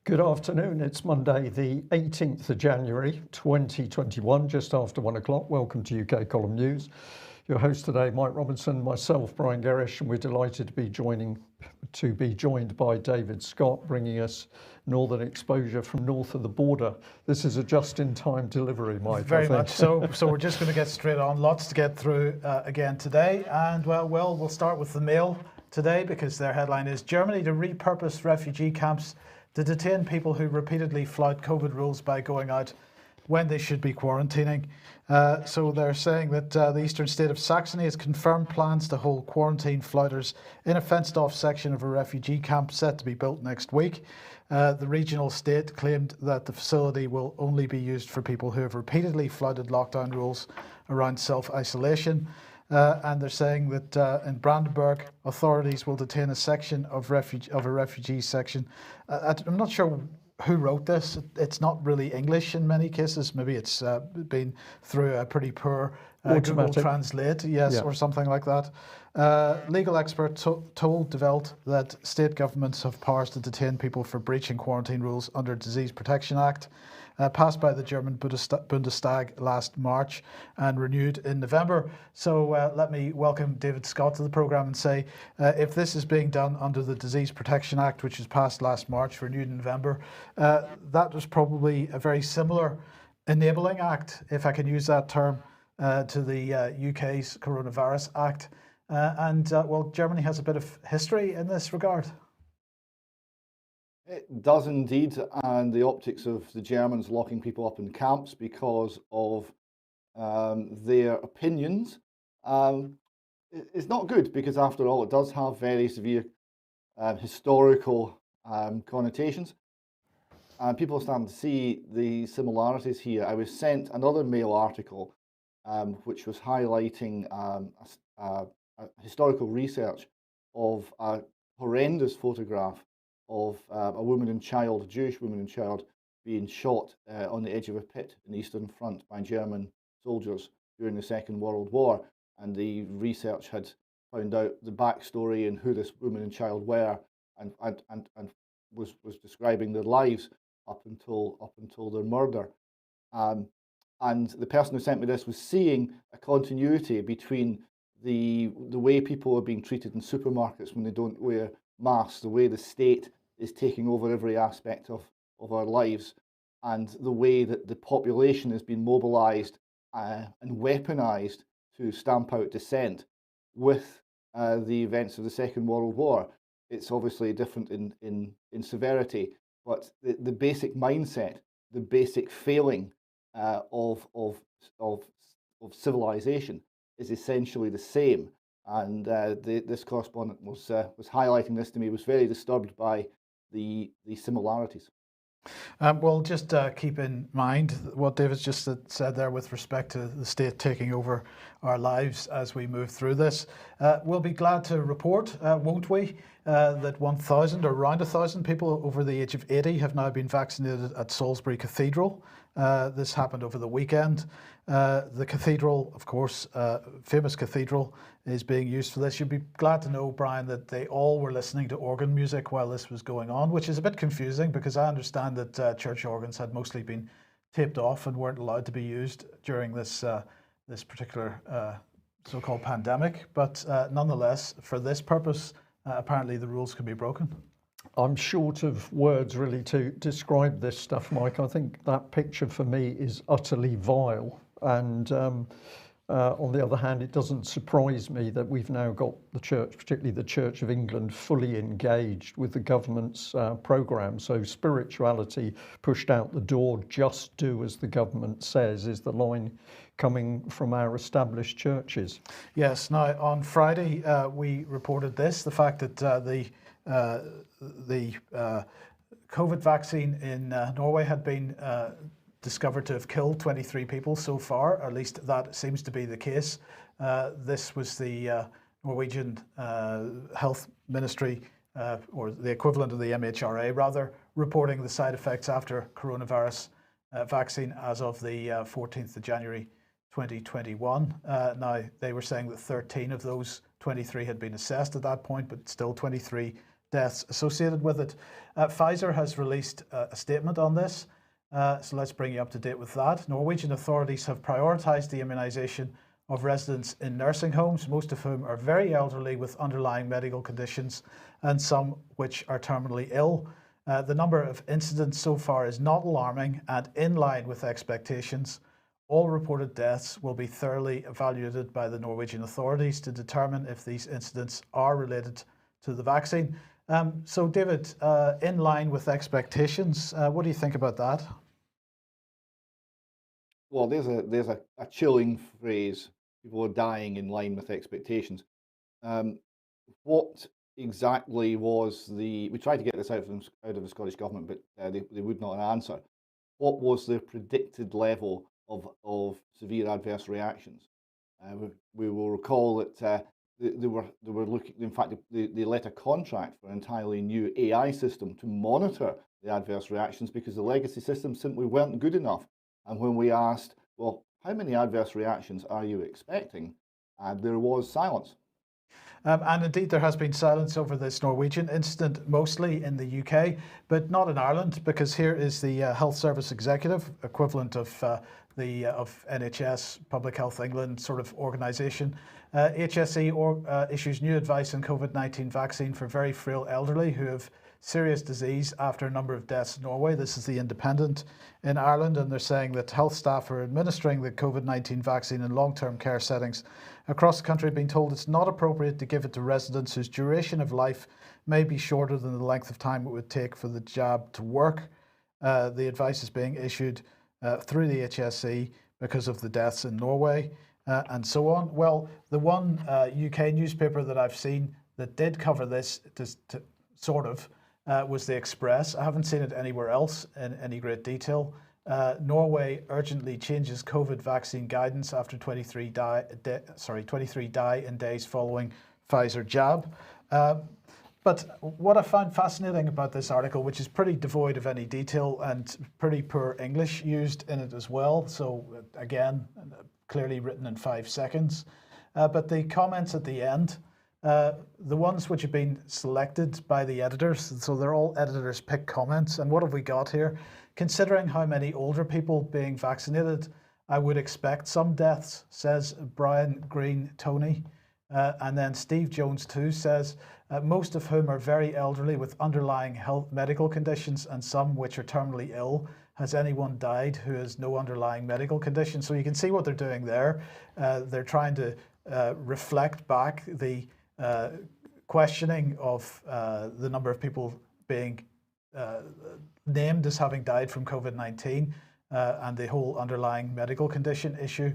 Good afternoon. It's Monday, the 18th of January, 2021, just after 1 o'clock. Welcome to UK Column News. Your host today, Mike Robinson, myself, Brian Gerrish, and we're delighted to be joined by David Scott, bringing us Northern exposure from north of the border. This is a just-in-time delivery, Mike. Very much so. So we're just going to get straight on. Lots to get through again today. And we'll start with the Mail today because their headline is Germany to repurpose refugee camps to detain people who repeatedly flout COVID rules by going out when they should be quarantining. So they're saying that the eastern state of Saxony has confirmed plans to hold quarantine flouters in a fenced-off section of a refugee camp set to be built next week. The regional state claimed that the facility will only be used for people who have repeatedly flouted lockdown rules around self-isolation. And they're saying that in Brandenburg, authorities will detain a section of a refugee section. I'm not sure who wrote this. It's not really English in many cases. Maybe it's been through a pretty poor Google Translate, or something like that. Legal experts told Die Welt that state governments have powers to detain people for breaching quarantine rules under Disease Protection Act, passed by the German Bundestag last March and renewed in November. So let me welcome David Scott to the programme and say, if this is being done under the Disease Protection Act, which was passed last March, renewed in November, that was probably a very similar enabling act, if I can use that term, to the UK's Coronavirus Act. Germany has a bit of history in this regard. It does indeed, and the optics of the Germans locking people up in camps because of their opinions is not good, because after all it does have very severe historical connotations, and people are starting to see the similarities here. I was sent another Mail article which was highlighting historical research of a horrendous photograph of a woman and child, a Jewish woman and child, being shot on the edge of a pit in the Eastern Front by German soldiers during the Second World War. And the research had found out the backstory and who this woman and child were, and was describing their lives up until their murder. And the person who sent me this was seeing a continuity between the way people are being treated in supermarkets when they don't wear masks, the way the state is taking over every aspect of our lives, and the way that the population has been mobilised and weaponised to stamp out dissent with the events of the Second World War. It's obviously different in severity, but the basic mindset, the basic failing of civilization is essentially the same. And this correspondent was highlighting this to me, was very disturbed by the similarities. Just keep in mind what David's just said there with respect to the state taking over our lives as we move through this. We'll be glad to report, won't we, that 1,000 or around 1,000 people over the age of 80 have now been vaccinated at Salisbury Cathedral. This happened over the weekend. The cathedral, of course, famous cathedral, is being used for this. You'd be glad to know, Brian, that they all were listening to organ music while this was going on, which is a bit confusing because I understand that church organs had mostly been taped off and weren't allowed to be used during this particular so-called pandemic. But nonetheless, for this purpose, apparently the rules can be broken. I'm short of words really to describe this stuff, Mike. I think that picture for me is utterly vile. And on the other hand, it doesn't surprise me that we've now got the church, particularly the Church of England, fully engaged with the government's programme. So spirituality pushed out the door, just do as the government says, is the line coming from our established churches. Yes. Now, on Friday, we reported the fact that the COVID vaccine in Norway had been discovered to have killed 23 people so far. At least that seems to be the case. This was the Norwegian Health Ministry, or the equivalent of the MHRA rather, reporting the side effects after coronavirus vaccine as of the 14th of January 2021. Now, they were saying that 13 of those 23 had been assessed at that point, but still 23 deaths associated with it. Pfizer has released a statement on this, so let's bring you up to date with that. Norwegian authorities have prioritised the immunisation of residents in nursing homes, most of whom are very elderly with underlying medical conditions and some which are terminally ill. The number of incidents so far is not alarming and in line with expectations. All reported deaths will be thoroughly evaluated by the Norwegian authorities to determine if these incidents are related to the vaccine. So David, in line with expectations, what do you think about that? Well, there's a chilling phrase. People are dying in line with expectations. What exactly was we tried to get this out of the Scottish Government, but they would not answer. What was the predicted level of severe adverse reactions? We will recall that they were looking. In fact, they let a contract for an entirely new AI system to monitor the adverse reactions because the legacy systems simply weren't good enough. And when we asked, well, how many adverse reactions are you expecting? There was silence. And indeed, there has been silence over this Norwegian incident, mostly in the UK, but not in Ireland, because here is the Health Service Executive, equivalent of NHS, Public Health England sort of organisation. HSE issues new advice on COVID-19 vaccine for very frail elderly who have serious disease after a number of deaths in Norway. This is the Independent in Ireland, and they're saying that health staff are administering the COVID-19 vaccine in long-term care settings across the country, being told it's not appropriate to give it to residents whose duration of life may be shorter than the length of time it would take for the jab to work. The advice is being issued through the HSE because of the deaths in Norway and so on. Well, the one UK newspaper that I've seen that did cover this was the Express. I haven't seen it anywhere else in any great detail. Norway urgently changes COVID vaccine guidance after 23 die in days following Pfizer jab. But what I found fascinating about this article, which is pretty devoid of any detail and pretty poor English used in it as well, so again, clearly written in 5 seconds, but the comments at the end, the ones which have been selected by the editors, so they're all editors' pick comments. And what have we got here? Considering how many older people being vaccinated, I would expect some deaths, says Brian Green Tony. And then Steve Jones too says, most of whom are very elderly with underlying medical conditions and some which are terminally ill. Has anyone died who has no underlying medical condition? So you can see what they're doing there. They're trying to reflect back the questioning of the number of people being named as having died from COVID-19 and the whole underlying medical condition issue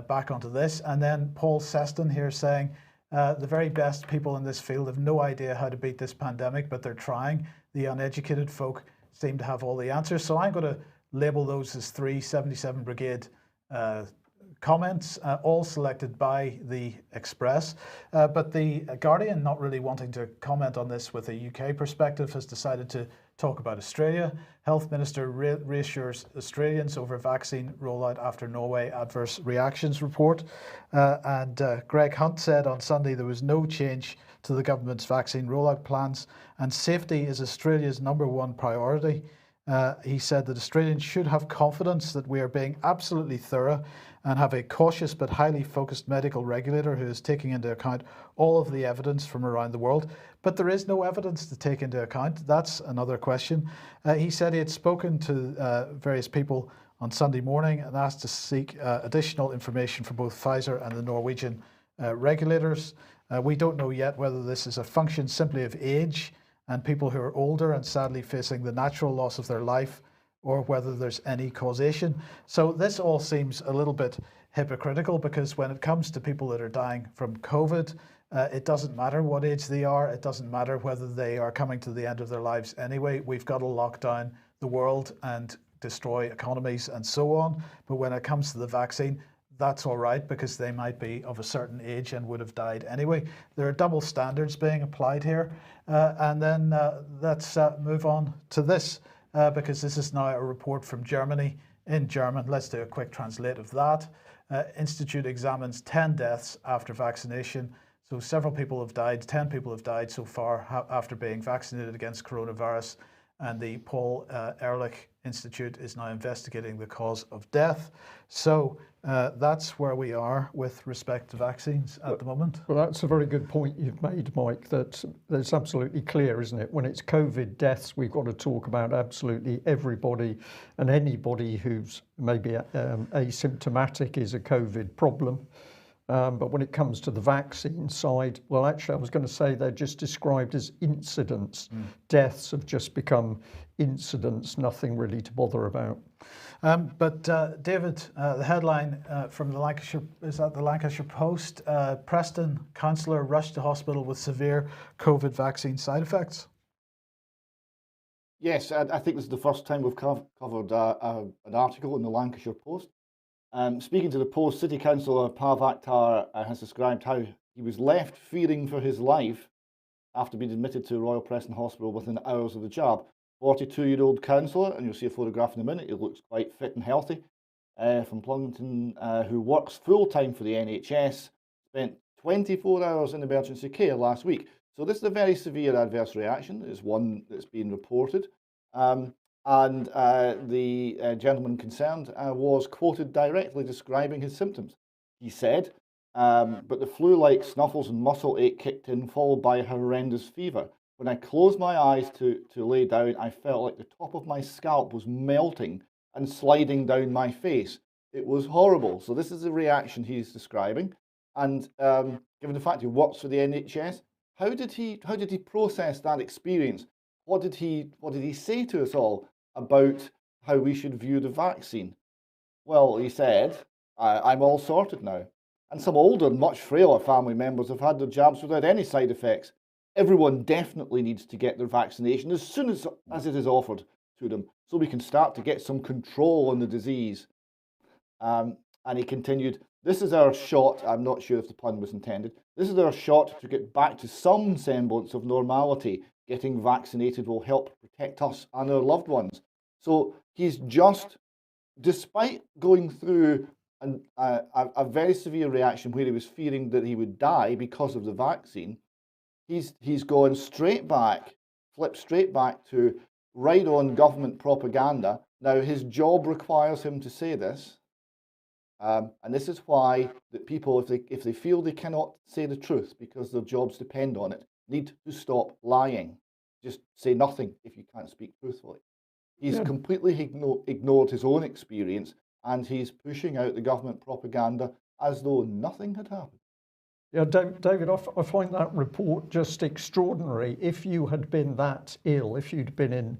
back onto this. And then Paul Seston here saying, the very best people in this field have no idea how to beat this pandemic, but they're trying. The uneducated folk seem to have all the answers. So I'm going to label those as 3 77 Brigade comments, all selected by the Express. But the Guardian, not really wanting to comment on this with a UK perspective, has decided to talk about Australia. Health Minister reassures Australians over vaccine rollout after Norway adverse reactions report. And Greg Hunt said on Sunday there was no change to the government's vaccine rollout plans, and safety is Australia's #1 priority. He said that Australians should have confidence that we are being absolutely thorough and have a cautious but highly focused medical regulator who is taking into account all of the evidence from around the world. But there is no evidence to take into account. That's another question. He said he had spoken to various people on Sunday morning and asked to seek additional information from both Pfizer and the Norwegian regulators. We don't know yet whether this is a function simply of age and people who are older and sadly facing the natural loss of their life, or whether there's any causation. So this all seems a little bit hypocritical, because when it comes to people that are dying from COVID, it doesn't matter what age they are. It doesn't matter whether they are coming to the end of their lives anyway. We've got to lock down the world and destroy economies and so on. But when it comes to the vaccine, that's all right, because they might be of a certain age and would have died anyway. There are double standards being applied here. And then let's move on to this, because this is now a report from Germany in German. Let's do a quick translate of that. Institute examines 10 deaths after vaccination. So several people have died, 10 people have died so far after being vaccinated against coronavirus. And the Paul Ehrlich Institute is now investigating the cause of death. So that's where we are with respect to vaccines at the moment. Well, that's a very good point you've made, Mike, that it's absolutely clear, isn't it? When it's COVID deaths, we've got to talk about absolutely everybody, and anybody who's maybe asymptomatic is a COVID problem. But when it comes to the vaccine side, well, actually, I was going to say they're just described as incidents. Deaths have just become incidents, nothing really to bother about. But David, the headline from the Lancashire, is that the Lancashire Post? Preston councillor rushed to hospital with severe COVID vaccine side effects. Yes, I think this is the first time we've covered an article in the Lancashire Post. Speaking to the Post, City Councillor Pav Akhtar has described how he was left fearing for his life after being admitted to Royal Preston Hospital within hours of the jab. 42-year-old councillor, and you'll see a photograph in a minute, he looks quite fit and healthy, from Plungton, who works full-time for the NHS, spent 24 hours in emergency care last week. So this is a very severe adverse reaction. It's one that's been reported. And the gentleman concerned was quoted directly describing his symptoms. He said, but the flu-like snuffles and muscle ache kicked in, followed by a horrendous fever. When I closed my eyes to lay down, I felt like the top of my scalp was melting and sliding down my face. It was horrible. So this is the reaction he's describing. And given the fact he works for the NHS, how did he process that experience? What did he say to us all about how we should view the vaccine? Well, he said, I'm all sorted now. And some older and much frailer family members have had their jabs without any side effects. Everyone definitely needs to get their vaccination as soon as it is offered to them, so we can start to get some control on the disease. And he continued, this is our shot, I'm not sure if the pun was intended, this is our shot to get back to some semblance of normality. Getting vaccinated will help protect us and our loved ones. So he's just, despite going through a very severe reaction where he was fearing that he would die because of the vaccine, he's gone straight back, flipped straight back to right on government propaganda. Now his job requires him to say this, and this is why that people, if they feel they cannot say the truth because their jobs depend on it, need to stop lying. Just say nothing if you can't speak truthfully. He's completely ignored his own experience, and he's pushing out the government propaganda as though nothing had happened. Yeah, David, I find that report just extraordinary. If you had been that ill, if you'd been in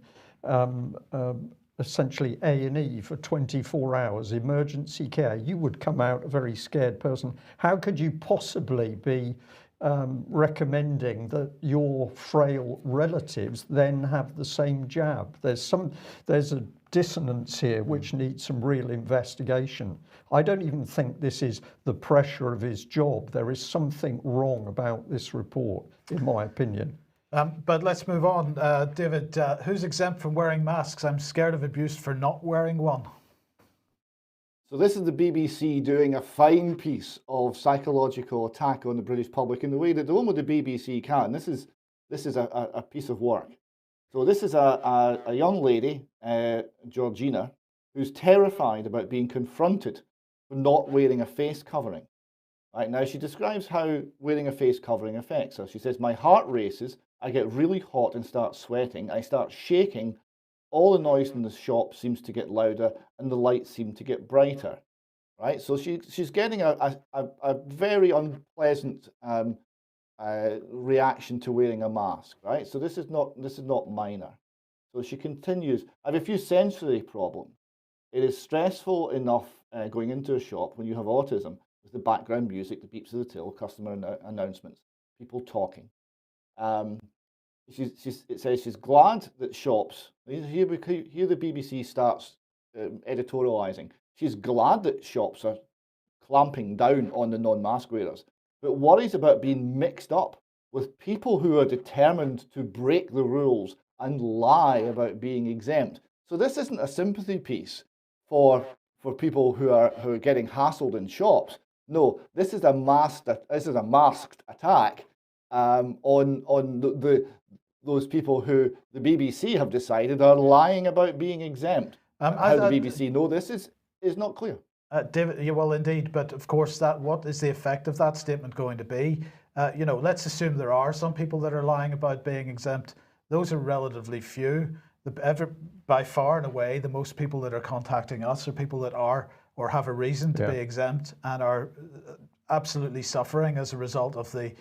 essentially A&E for 24 hours, emergency care, you would come out a very scared person. How could you possibly be recommending that your frail relatives then have the same jab? There's a dissonance here which needs some real investigation. I don't even think this is the pressure of his job. There is something wrong about this report, in my opinion. But let's move on. David, who's exempt from wearing masks? I'm scared of abuse for not wearing one. So this is the BBC doing a fine piece of psychological attack on the British public in the way that only the BBC can. This is a piece of work. So this is a young lady, Georgina, who's terrified about being confronted for not wearing a face covering. Right, now she describes how wearing a face covering affects her. She says, my heart races, I get really hot and start sweating, I start shaking, all the noise in the shop seems to get louder and the lights seem to get brighter. Right, so she's getting a very unpleasant reaction to wearing a mask. Right, so this is not minor. So she continues, I have a few sensory problems. It is stressful enough going into a shop when you have autism with the background music, the beeps of the till, customer announcements, people talking. It says she's glad that shops, here the BBC starts editorialising, she's glad that shops are clamping down on the non-mask wearers, but worries about being mixed up with people who are determined to break the rules and lie about being exempt. So this isn't a sympathy piece for people who are getting hassled in shops. No, this is a masked attack on those people who the BBC have decided are lying about being exempt. How the BBC know this is not clear. David, yeah, well, indeed, but of course, what is the effect of that statement going to be? Let's assume there are some people that are lying about being exempt. Those are relatively few. By far and away, the most people that are contacting us are people that are or have a reason to be exempt and are absolutely suffering as a result of the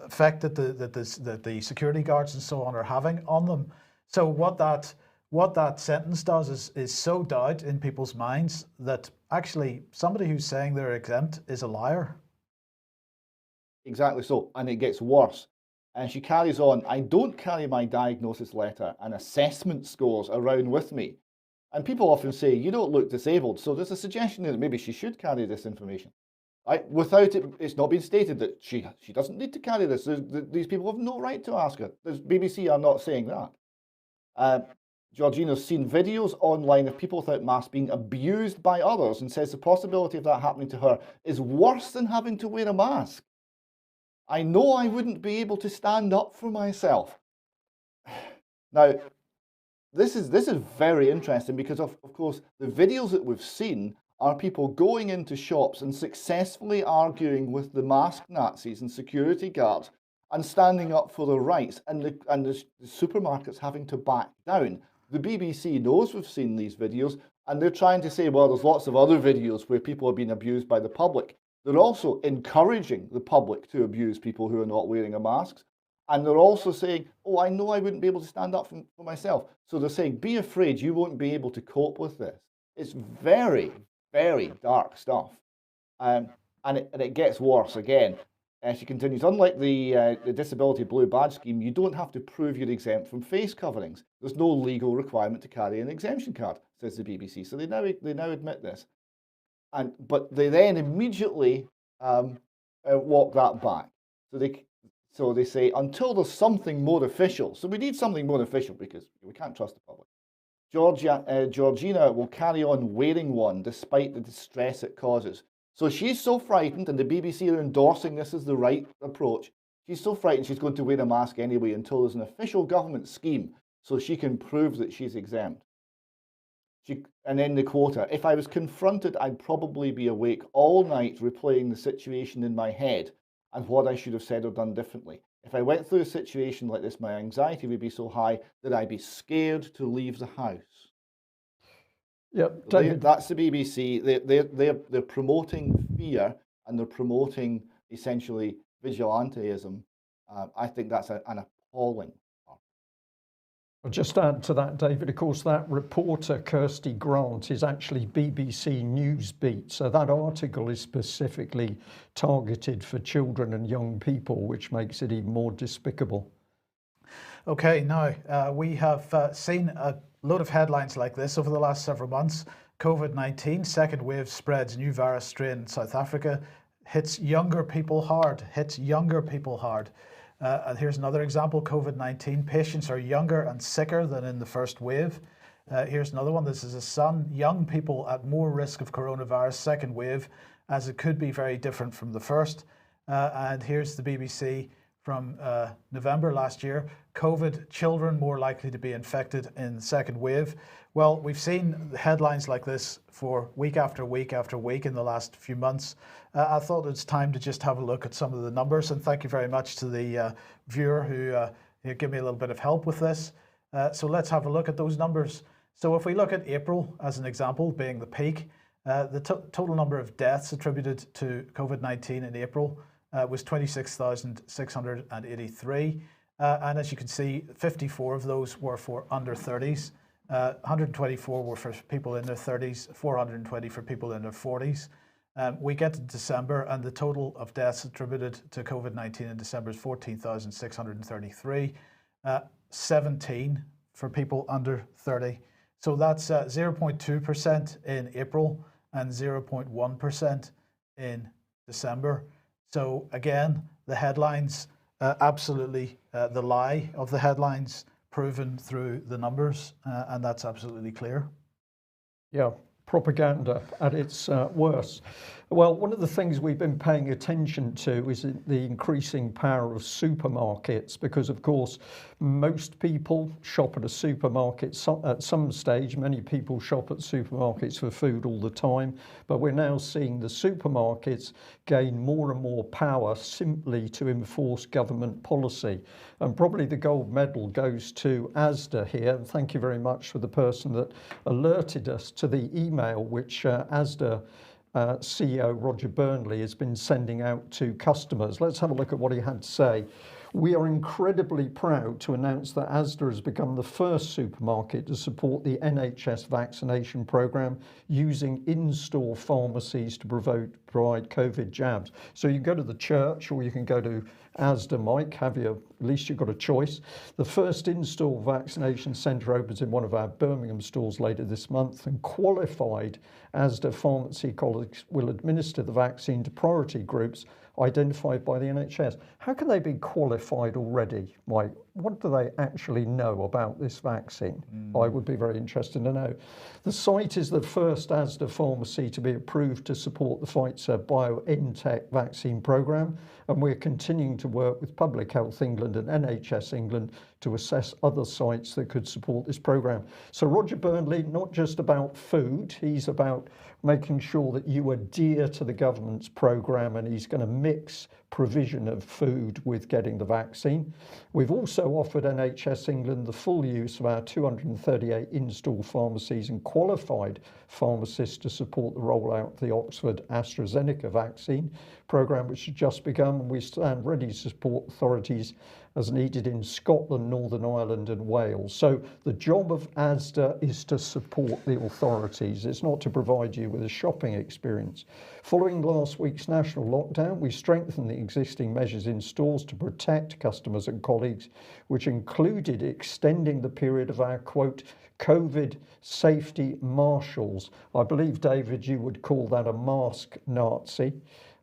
effect that the security guards and so on are having on them. So what that sentence does is sow doubt in people's minds that actually somebody who's saying they're exempt is a liar. Exactly so, and it gets worse. And she carries on, I don't carry my diagnosis letter and assessment scores around with me. And people often say, you don't look disabled. So there's a suggestion that maybe she should carry this information. Without it, it's not been stated that she doesn't need to carry this. These people have no right to ask her. The BBC are not saying that. Georgina's seen videos online of people without masks being abused by others and says the possibility of that happening to her is worse than having to wear a mask. I know I wouldn't be able to stand up for myself. Now, this is very interesting because of course the videos that we've seen are people going into shops and successfully arguing with the mask Nazis and security guards and standing up for their rights, and the supermarkets having to back down. The BBC knows we've seen these videos, and they're trying to say, well, there's lots of other videos where people are being abused by the public. They're also encouraging the public to abuse people who are not wearing a mask. And they're also saying, oh, I know I wouldn't be able to stand up for myself. So they're saying, be afraid you won't be able to cope with this. It's very, very dark stuff. And it gets worse again. She continues, unlike the disability blue badge scheme, you don't have to prove you're exempt from face coverings. There's no legal requirement to carry an exemption card, says the BBC. So they now admit this. But they then immediately walk that back. So they say, until there's something more official. So we need something more official because we can't trust the public. Georgina will carry on wearing one despite the distress it causes. So she's so frightened, and the BBC are endorsing this as the right approach. She's so frightened she's going to wear a mask anyway until there's an official government scheme so she can prove that she's exempt. And then the quota, if I was confronted, I'd probably be awake all night replaying the situation in my head and what I should have said or done differently. If I went through a situation like this, my anxiety would be so high that I'd be scared to leave the house. Yeah, David. That's the BBC. They're promoting fear, and they're promoting essentially vigilanteism. I think that's an appalling. I'll just add to that, David, of course, that reporter, Kirsty Grant, is actually BBC Newsbeat. So that article is specifically targeted for children and young people, which makes it even more despicable. Okay, now we have seen a load of headlines like this over the last several months. COVID-19, second wave spreads new virus strain in South Africa, hits younger people hard. And here's another example, COVID-19, patients are younger and sicker than in the first wave. Here's another one, this is a Sun, young people at more risk of coronavirus second wave, as it could be very different from the first. And here's the BBC from November last year, COVID, children more likely to be infected in the second wave. Well, we've seen headlines like this for week after week after week in the last few months. I thought it's time to just have a look at some of the numbers, and thank you very much to the viewer who gave me a little bit of help with this. So let's have a look at those numbers. So if we look at April as an example, being the peak, the total number of deaths attributed to COVID-19 in April was 26,683. And as you can see, 54 of those were for under 30s. 124 were for people in their 30s, 420 for people in their 40s. We get to December, and the total of deaths attributed to COVID-19 in December is 14,633, 17 for people under 30. So that's 0.2% in April and 0.1% in December. So again, the headlines, absolutely the lie of the headlines proven through the numbers, and that's absolutely clear. Yeah, propaganda at its worst. Well, one of the things we've been paying attention to is the increasing power of supermarkets, because of course most people shop at a supermarket at some stage. Many people shop at supermarkets for food all the time, but we're now seeing the supermarkets gain more and more power simply to enforce government policy. And probably the gold medal goes to Asda here. And thank you very much for the person that alerted us to the email which Asda CEO Roger Burnley has been sending out to customers. Let's have a look at what he had to say. We are incredibly proud to announce that Asda has become the first supermarket to support the NHS vaccination programme using in-store pharmacies to provide COVID jabs. So you can go to the church or you can go to Asda, Mike, at least you've got a choice. The first in-store vaccination centre opens in one of our Birmingham stores later this month, and qualified Asda pharmacy colleagues will administer the vaccine to priority groups identified by the NHS. How can they be qualified already, Mike? What do they actually know about this vaccine? I would be very interested to know. The site is the first Asda pharmacy to be approved to support the Pfizer-BioNTech vaccine programme, and we're continuing to work with Public Health England and NHS England to assess other sites that could support this programme. So Roger Burnley, not just about food, he's about making sure that you adhere to the government's programme, and he's going to mix provision of food with getting the vaccine. We've also offered NHS England the full use of our 238 in-store pharmacies and qualified pharmacists to support the rollout of the Oxford AstraZeneca vaccine programme, which has just begun, and we stand ready to support authorities as needed in Scotland, Northern Ireland and Wales. So the job of Asda is to support the authorities. It's not to provide you with a shopping experience. Following last week's national lockdown, we strengthened the existing measures in stores to protect customers and colleagues, which included extending the period of our, quote, COVID safety marshals. I believe, David, you would call that a mask Nazi.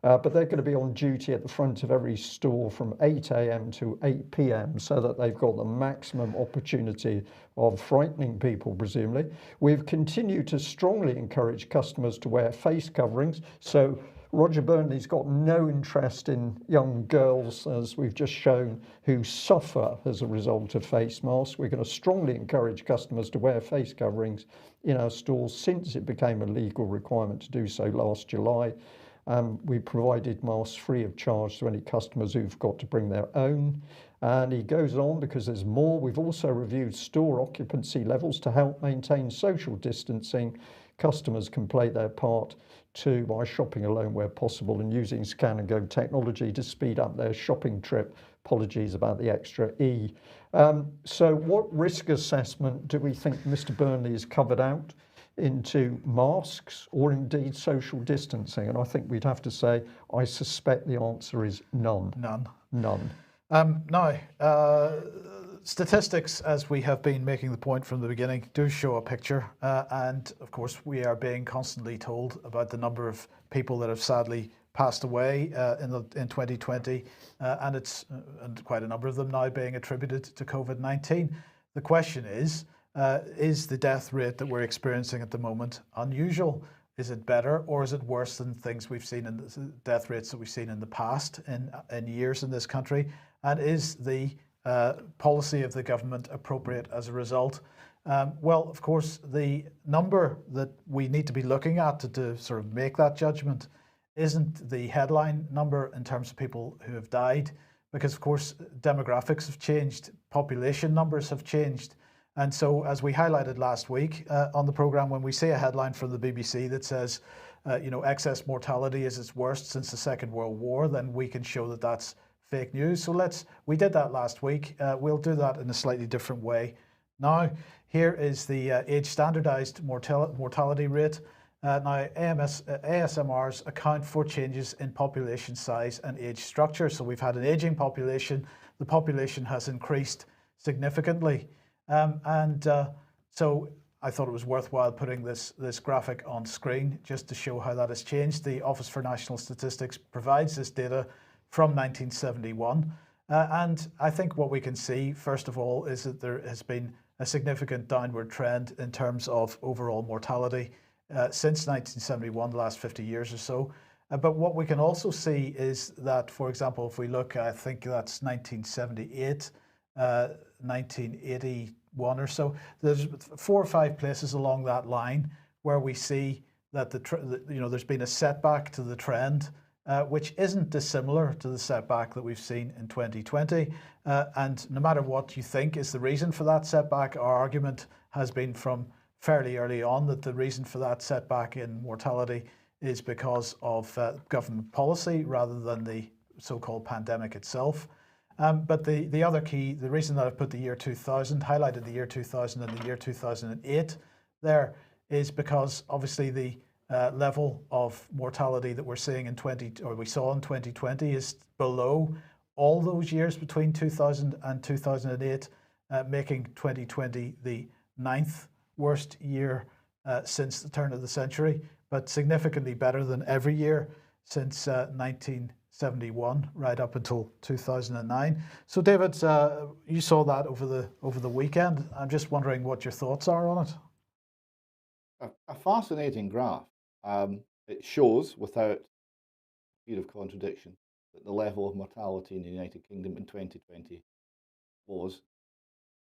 But they're going to be on duty at the front of every store from 8 a.m. to 8 p.m. so that they've got the maximum opportunity of frightening people, presumably. We've continued to strongly encourage customers to wear face coverings. So Roger Burnley's got no interest in young girls, as we've just shown, who suffer as a result of face masks. We're going to strongly encourage customers to wear face coverings in our stores since it became a legal requirement to do so last July. We provided masks free of charge to any customers who've got to bring their own. And he goes on, because there's more. We've also reviewed store occupancy levels to help maintain social distancing. Customers can play their part too by shopping alone where possible and using scan and go technology to speed up their shopping trip. Apologies about the extra E. So what risk assessment do we think Mr. Burnley has covered out into masks or indeed social distancing? And I think we'd have to say, I suspect the answer is none. None. Statistics, as we have been making the point from the beginning, do show a picture. And of course, we are being constantly told about the number of people that have sadly passed away in 2020. And it's and quite a number of them now being attributed to COVID-19. The question is the death rate that we're experiencing at the moment unusual? Is it better, or is it worse than things we've seen in the death rates that we've seen in the past in years in this country? And is the policy of the government appropriate as a result? Well, of course, the number that we need to be looking at to sort of make that judgment isn't the headline number in terms of people who have died, because of course demographics have changed, population numbers have changed. And so, as we highlighted last week on the programme, when we see a headline from the BBC that says, excess mortality is its worst since the Second World War, then we can show that that's fake news. So we did that last week. We'll do that in a slightly different way. Now, here is the age standardised mortality rate. Now, ASMRs account for changes in population size and age structure. So we've had an ageing population. The population has increased significantly. So I thought it was worthwhile putting this graphic on screen just to show how that has changed. The Office for National Statistics provides this data from 1971. And I think what we can see, first of all, is that there has been a significant downward trend in terms of overall mortality since 1971, the last 50 years or so. But what we can also see is that, for example, if we look, I think that's 1978, 1981 or so, there's 4 or 5 places along that line where we see that there's been a setback to the trend, which isn't dissimilar to the setback that we've seen in 2020. And no matter what you think is the reason for that setback, our argument has been from fairly early on that the reason for that setback in mortality is because of government policy rather than the so-called pandemic itself. But the other key, the reason that I've put the year 2000, highlighted the year 2000 and the year 2008 there, is because obviously the level of mortality that we're seeing we saw in 2020 is below all those years between 2000 and 2008, making 2020 the 9th worst year since the turn of the century, but significantly better than every year since 1971, right up until 2009. So, David, you saw that over the weekend. I'm just wondering what your thoughts are on it. A fascinating graph. It shows, without fear of contradiction, that the level of mortality in the United Kingdom in 2020 was,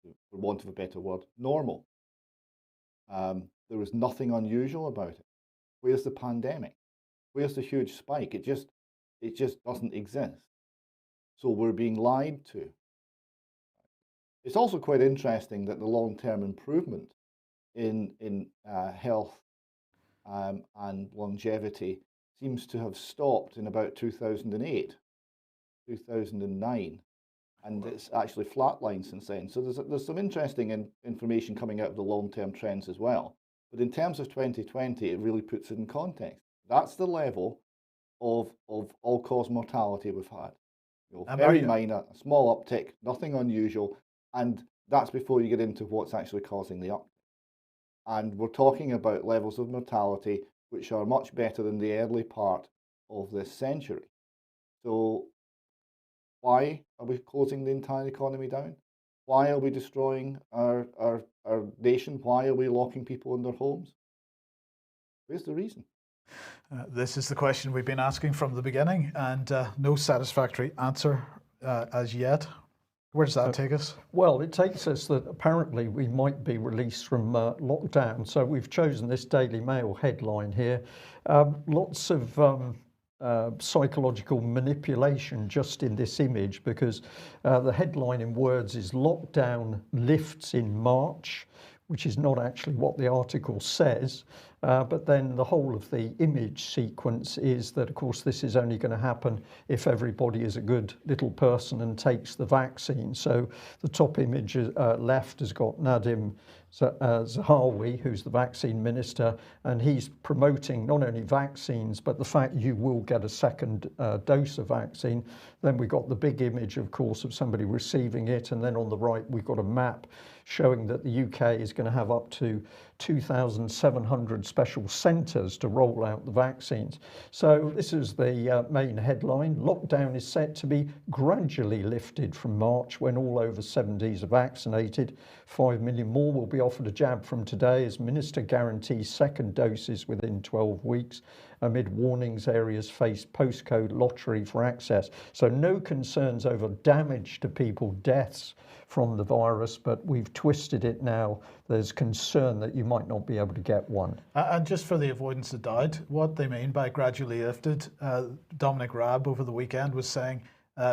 for want of a better word, normal. There was nothing unusual about it. Where's the pandemic? Where's the huge spike? It just doesn't exist. So we're being lied to. It's also quite interesting that the long-term improvement in health and longevity seems to have stopped in about 2008, 2009, and it's actually flatlined since then. So there's some interesting information coming out of the long-term trends as well. But in terms of 2020, it really puts it in context. That's the level of all-cause mortality we've had. Very minor, a small uptick, nothing unusual, and that's before you get into what's actually causing the uptick. And we're talking about levels of mortality which are much better than the early part of this century. So why are we closing the entire economy down? Why are we destroying our nation? Why are we locking people in their homes? Where's the reason? This is the question we've been asking from the beginning, and no satisfactory answer as yet. Where does that take us? Well, it takes us that apparently we might be released from lockdown. So we've chosen this Daily Mail headline here. Lots of psychological manipulation just in this image, because the headline in words is "Lockdown lifts in March," which is not actually what the article says. But then the whole of the image sequence is that, of course, this is only going to happen if everybody is a good little person and takes the vaccine. So the top image left has got Nadim Zahawi, who's the vaccine minister, and he's promoting not only vaccines, but the fact you will get a second dose of vaccine. Then we got the big image, of course, of somebody receiving it. And then on the right, we've got a map showing that the UK is going to have up to 2,700 special centres to roll out the vaccines. So this is the main headline. Lockdown is set to be gradually lifted from March when all over 70s are vaccinated. 5 million more will be offered a jab from today as Minister guarantees second doses within 12 weeks. Amid warnings, areas face postcode lottery for access. So no concerns over damage to people, deaths from the virus, but we've twisted it now. There's concern that you might not be able to get one. And just for the avoidance of doubt, what they mean by gradually lifted, Dominic Raab over the weekend was saying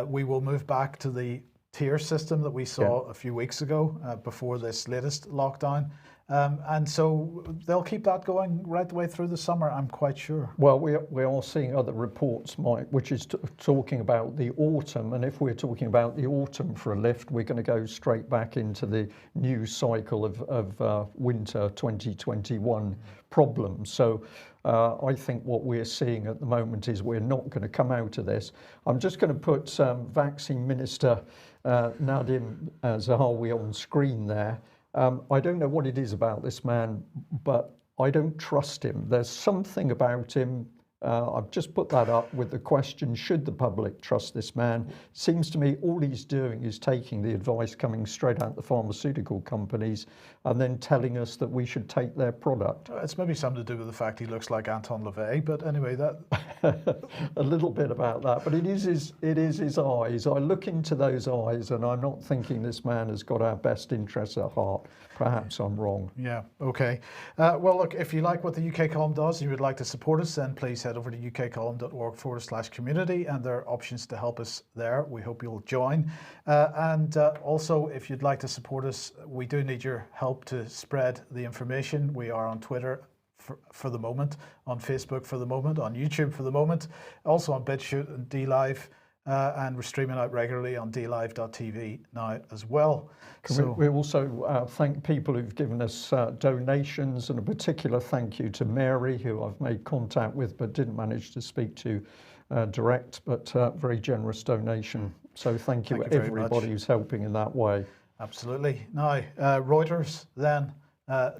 we will move back to the tier system that we saw a few weeks ago before this latest lockdown. And so they'll keep that going right the way through the summer, I'm quite sure. Well, we are seeing other reports, Mike, which is talking about the autumn. And if we're talking about the autumn for a lift, we're going to go straight back into the new cycle of winter 2021 problems. So I think what we're seeing at the moment is we're not going to come out of this. I'm just going to put Vaccine Minister Nadim Zahawi on screen there. I don't know what it is about this man, but I don't trust him. There's something about him I've just put that up with the question, should the public trust this man? Seems to me all he's doing is taking the advice coming straight out the pharmaceutical companies and then telling us that we should take their product. It's maybe something to do with the fact he looks like Anton LaVey, but anyway, that... A little bit about that, but it is his eyes. I look into those eyes and I'm not thinking this man has got our best interests at heart. Perhaps I'm wrong. Yeah, okay. Well, look, if you like what the UK Column does and you would like to support us, then please head over to ukcolumn.org/community, and there are options to help us there. We hope you'll join. And also, if you'd like to support us, we do need your help to spread the information. We are on Twitter for the moment, on Facebook for the moment, on YouTube for the moment, also on BitChute and DLive. And we're streaming out regularly on dlive.tv now as well. We also thank people who've given us donations, and a particular thank you to Mary, who I've made contact with but didn't manage to speak to direct, but very generous donation. So thank you everybody who's helping in that way. Absolutely. Now, Reuters then,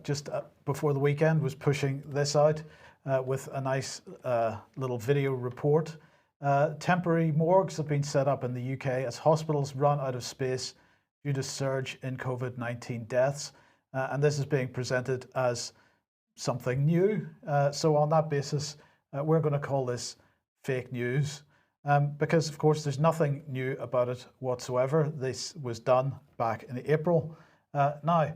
just before the weekend, was pushing this out with a nice little video report. Temporary morgues have been set up in the UK as hospitals run out of space due to surge in COVID-19 deaths. And this is being presented as something new. So on that basis, we're going to call this fake news because, of course, there's nothing new about it whatsoever. This was done back in April. Now,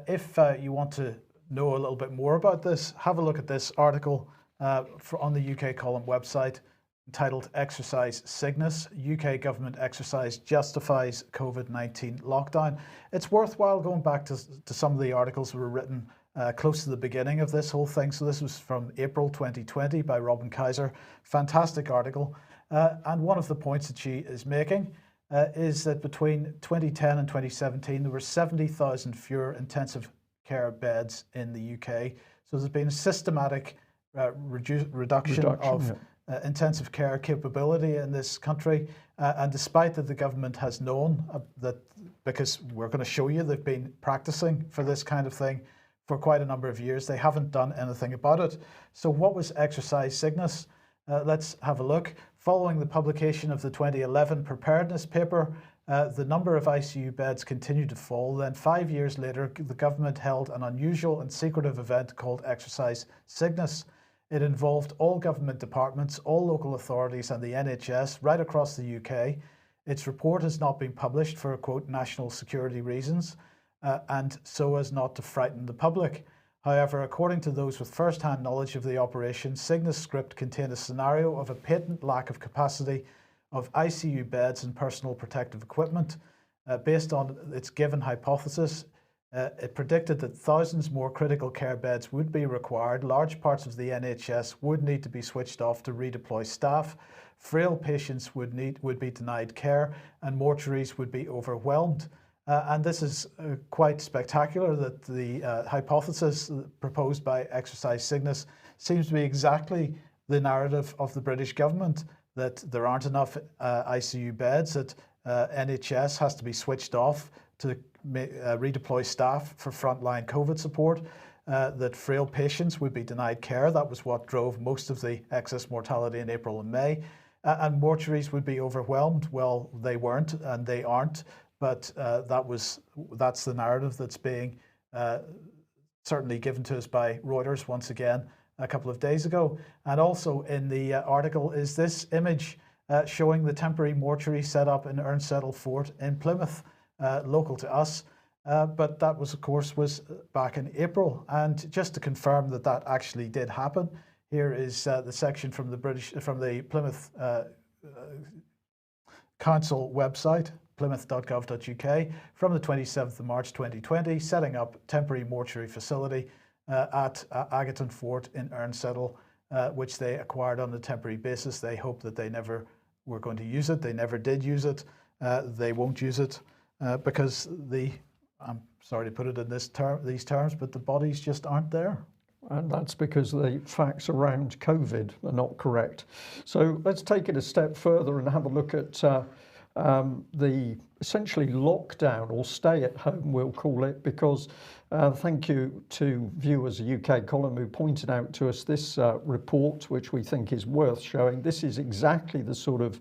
if you want to know a little bit more about this, have a look at this article on the UK Column website, entitled Exercise Cygnus, UK Government Exercise Justifies COVID-19 Lockdown. It's worthwhile going back to some of the articles that were written close to the beginning of this whole thing. So this was from April 2020 by Robin Kaiser. Fantastic article. And one of the points that she is making is that between 2010 and 2017, there were 70,000 fewer intensive care beds in the UK. So there's been a systematic reduction of intensive care capability in this country, and despite that the government has known that, because we're going to show you they've been practicing for this kind of thing for quite a number of years, they haven't done anything about it. So what was Exercise Cygnus? Let's have a look. Following the publication of the 2011 preparedness paper, the number of ICU beds continued to fall. Then 5 years later, the government held an unusual and secretive event called Exercise Cygnus. It involved all government departments, all local authorities and the NHS right across the UK. Its report has not been published for, quote, national security reasons, and so as not to frighten the public. However, according to those with first-hand knowledge of the operation, Cygnus script contained a scenario of a patent lack of capacity of ICU beds and personal protective equipment. Based on its given hypothesis, it predicted that thousands more critical care beds would be required, large parts of the NHS would need to be switched off to redeploy staff, frail patients would be denied care, and mortuaries would be overwhelmed. And this is quite spectacular that the hypothesis proposed by Exercise Cygnus seems to be exactly the narrative of the British government, that there aren't enough ICU beds, that NHS has to be switched off to redeploy staff for frontline COVID support, that frail patients would be denied care. That was what drove most of the excess mortality in April and May. And mortuaries would be overwhelmed. Well, they weren't and they aren't, but that's the narrative that's being certainly given to us by Reuters once again a couple of days ago. And also in the article is this image showing the temporary mortuary set up in Ernsettle Fort in Plymouth, local to us, but that was, of course, back in April. And just to confirm that that actually did happen, here is the section from the Plymouth Council website, plymouth.gov.uk, from the 27th of March 2020, setting up temporary mortuary facility at Agaton Fort in Ernsettle, which they acquired on a temporary basis. They hoped that they never were going to use it. They never did use it. They won't use it. Because I'm sorry to put it in these terms, but the bodies just aren't there. And that's because the facts around COVID are not correct. So let's take it a step further and have a look at the essentially lockdown or stay at home, we'll call it, because thank you to Viewers UK column who pointed out to us this report, which we think is worth showing. This is exactly the sort of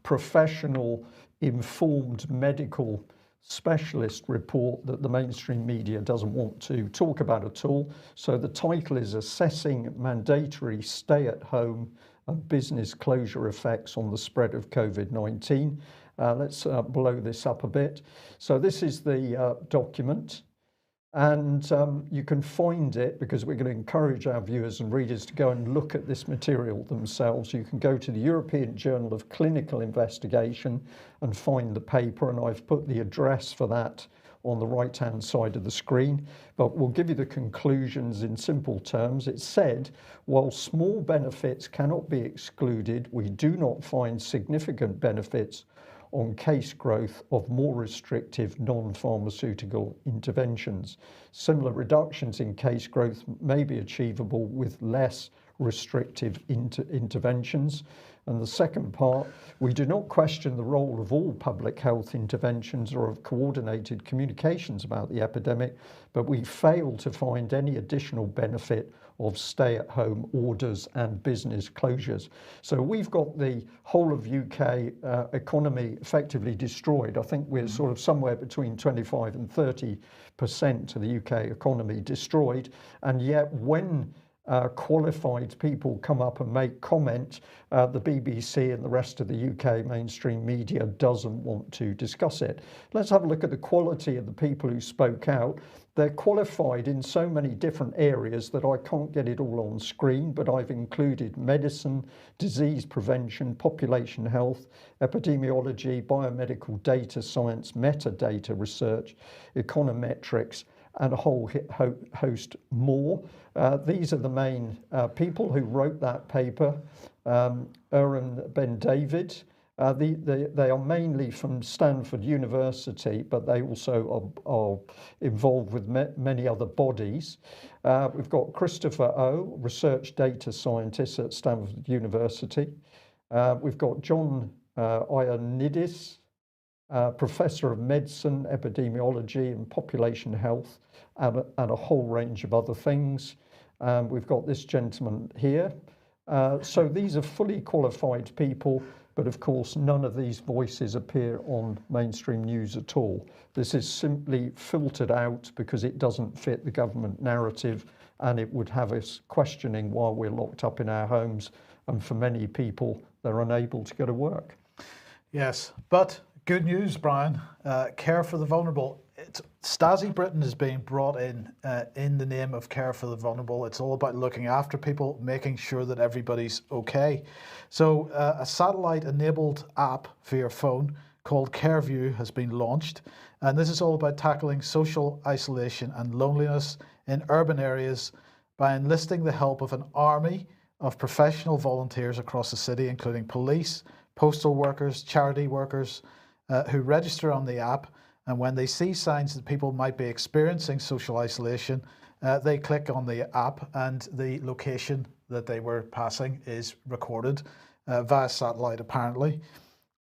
professional, informed medical specialist report that the mainstream media doesn't want to talk about at all. So the title is Assessing Mandatory Stay-at-Home and Business Closure Effects on the Spread of COVID-19. Let's blow this up a bit. So this is the document, and you can find it, because we're going to encourage our viewers and readers to go and look at this material themselves. You can go to the European Journal of Clinical Investigation and find the paper, and I've put the address for that on the right hand side of the screen, but we'll give you the conclusions in simple terms. It said, while small benefits cannot be excluded, we do not find significant benefits on case growth of more restrictive non-pharmaceutical interventions. Similar reductions in case growth may be achievable with less restrictive interventions. And the second part, we do not question the role of all public health interventions or of coordinated communications about the epidemic, but we fail to find any additional benefit of stay-at-home orders and business closures. So we've got the whole of UK economy effectively destroyed. I think we're sort of somewhere between 25 and 30% of the UK economy destroyed, and yet when qualified people come up and make comment, the BBC and the rest of the UK mainstream media doesn't want to discuss it. Let's have a look at the quality of the people who spoke out. They're qualified in so many different areas that I can't get it all on screen, but I've included medicine, disease prevention, population health, epidemiology, biomedical data science, metadata research, econometrics, and a whole host more. These are the main people who wrote that paper. Aaron Ben David. They are mainly from Stanford University, but they also are involved with many other bodies. We've got Christopher O, research data scientist at Stanford University. We've got John Ioannidis, Professor of Medicine, Epidemiology and Population Health, and a whole range of other things. We've got this gentleman here. So these are fully qualified people, but of course none of these voices appear on mainstream news at all. This is simply filtered out because it doesn't fit the government narrative, and it would have us questioning while we're locked up in our homes, and for many people they're unable to go to work. Yes, but good news, Brian. Care for the vulnerable. Stasi Britain is being brought in the name of care for the vulnerable. It's all about looking after people, making sure that everybody's okay. So a satellite-enabled app for your phone called CareView has been launched. And this is all about tackling social isolation and loneliness in urban areas by enlisting the help of an army of professional volunteers across the city, including police, postal workers, charity workers, who register on the app. And when they see signs that people might be experiencing social isolation, they click on the app, and the location that they were passing is recorded via satellite, apparently.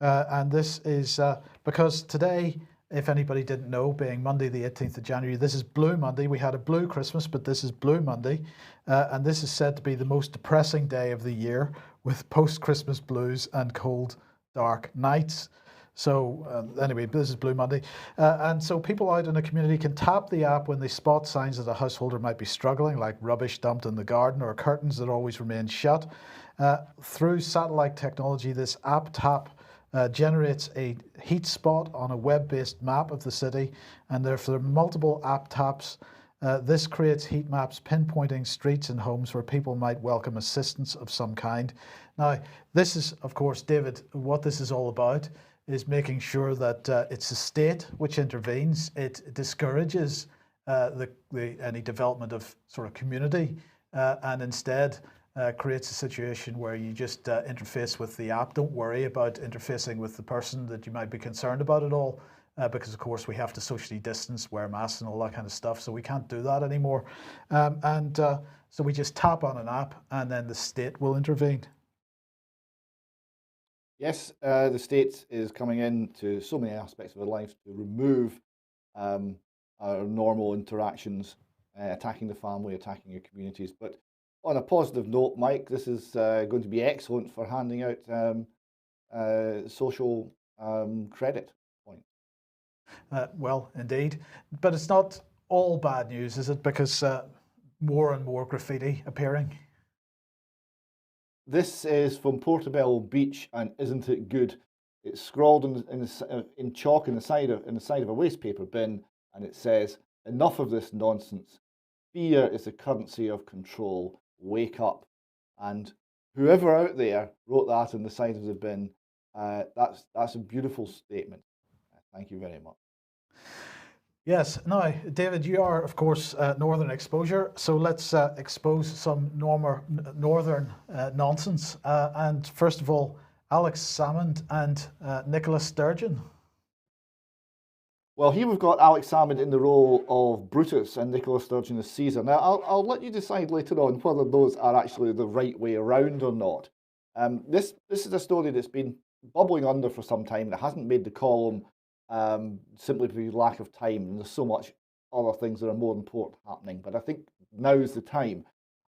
And this is because today, if anybody didn't know, being Monday the 18th of January, this is Blue Monday. We had a blue Christmas, but this is Blue Monday. And this is said to be the most depressing day of the year, with post-Christmas blues and cold, dark nights. So anyway, this is Blue Monday. And so people out in the community can tap the app when they spot signs that a householder might be struggling, like rubbish dumped in the garden or curtains that always remain shut. Through satellite technology, this app tap generates a heat spot on a web-based map of the city, and there are multiple app taps. This creates heat maps pinpointing streets and homes where people might welcome assistance of some kind. Now, this is, of course, David, what this is all about is making sure that it's the state which intervenes. It discourages any development of sort of community, and instead creates a situation where you just interface with the app. Don't worry about interfacing with the person that you might be concerned about at all, because of course we have to socially distance, wear masks and all that kind of stuff, so we can't do that anymore. So we just tap on an app and then the state will intervene. Yes, the state is coming into so many aspects of our lives to remove our normal interactions, attacking the family, attacking your communities. But on a positive note, Mike, this is going to be excellent for handing out social credit points. Well, indeed. But it's not all bad news, is it? Because more and more graffiti appearing. This is from Portobello Beach, and isn't it good? It's scrawled in chalk in the side of a waste paper bin, and it says, "Enough of this nonsense. Fear is the currency of control. Wake up." And whoever out there wrote that on the side of the bin, that's a beautiful statement. Thank you very much. Yes. Now, David, you are, of course, Northern exposure. So let's expose some Northern nonsense. And first of all, Alex Salmond and Nicola Sturgeon. Well, here we've got Alex Salmond in the role of Brutus and Nicola Sturgeon as Caesar. Now, I'll let you decide later on whether those are actually the right way around or not. This is a story that's been bubbling under for some time. It hasn't made the column simply because of lack of time. And there's so much other things that are more important happening. But I think now's the time.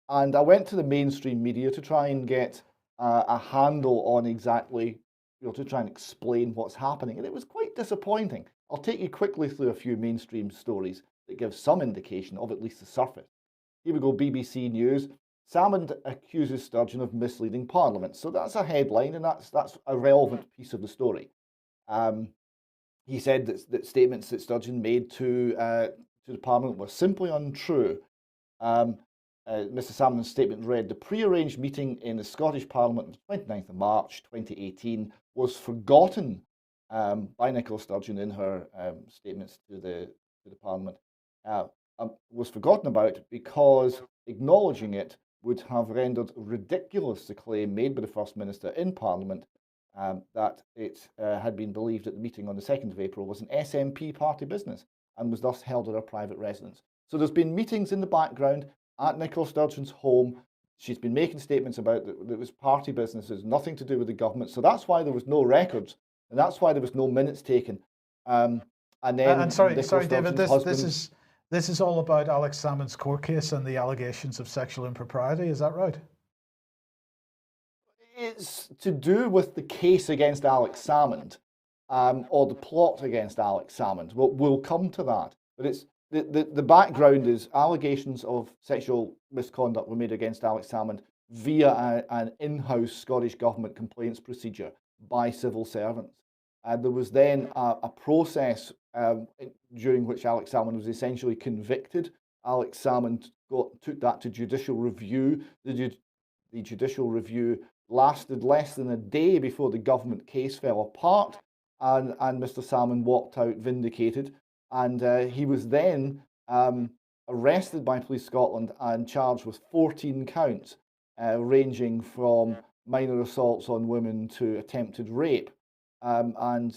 And I went to the mainstream media to try and get a handle on exactly, to try and explain what's happening. And it was quite disappointing. I'll take you quickly through a few mainstream stories that give some indication of at least the surface. Here we go, BBC News. Salmond accuses Sturgeon of misleading Parliament. So that's a headline, and that's a relevant piece of the story. He said that statements that Sturgeon made to the Parliament were simply untrue. Mr. Salmond's statement read, "The pre-arranged meeting in the Scottish Parliament on the 29th of March 2018 was forgotten by Nicola Sturgeon in her statements to the Parliament. Was forgotten about because acknowledging it would have rendered ridiculous the claim made by the First Minister in Parliament that it had been believed that the meeting on the 2nd of April was an SNP party business and was thus held at her private residence." So there's been meetings in the background at Nicola Sturgeon's home. She's been making statements about that it was party business, there's nothing to do with the government. So that's why there was no records, and that's why there was no minutes taken. And then, and sorry, David, this is all about Alex Salmond's court case and the allegations of sexual impropriety. Is that right? It's to do with the case against Alex Salmond, or the plot against Alex Salmond. We'll come to that. But it's the background is allegations of sexual misconduct were made against Alex Salmond via an in-house Scottish government complaints procedure by civil servants. There was then a process during which Alex Salmond was essentially convicted. Alex Salmond took that to judicial review. The judicial review lasted less than a day before the government case fell apart, and Mr. Salmond walked out vindicated. And he was then arrested by Police Scotland and charged with 14 counts, ranging from minor assaults on women to attempted rape. When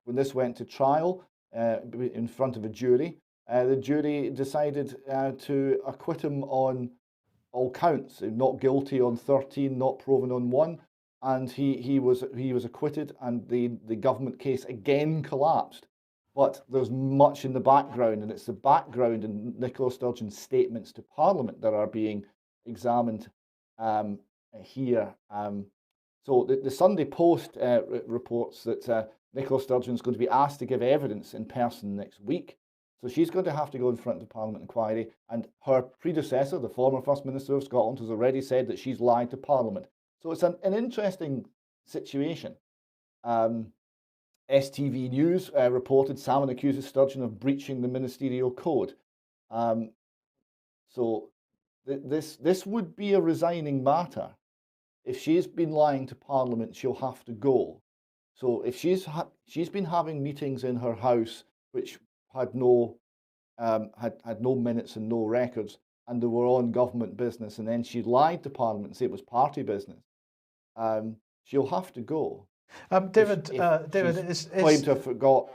this went to trial in front of a jury, the jury decided to acquit him on all counts, not guilty on 13, not proven on 1, and he was acquitted, and the government case again collapsed. But there's much in the background, and it's the background in Nicola Sturgeon's statements to Parliament that are being examined here. So the Sunday Post reports that Nicola Sturgeon is going to be asked to give evidence in person next week. So she's going to have to go in front of the Parliament inquiry, and her predecessor, the former First Minister of Scotland, has already said that she's lied to Parliament. So it's an interesting situation. STV News reported Salmond accuses Sturgeon of breaching the ministerial code. So this would be a resigning matter. If she's been lying to Parliament, she'll have to go. So if she's been having meetings in her house which had no minutes and no records, and they were on government business, and then she lied to Parliament and said it was party business, she'll have to go. David, claimed to have forgot.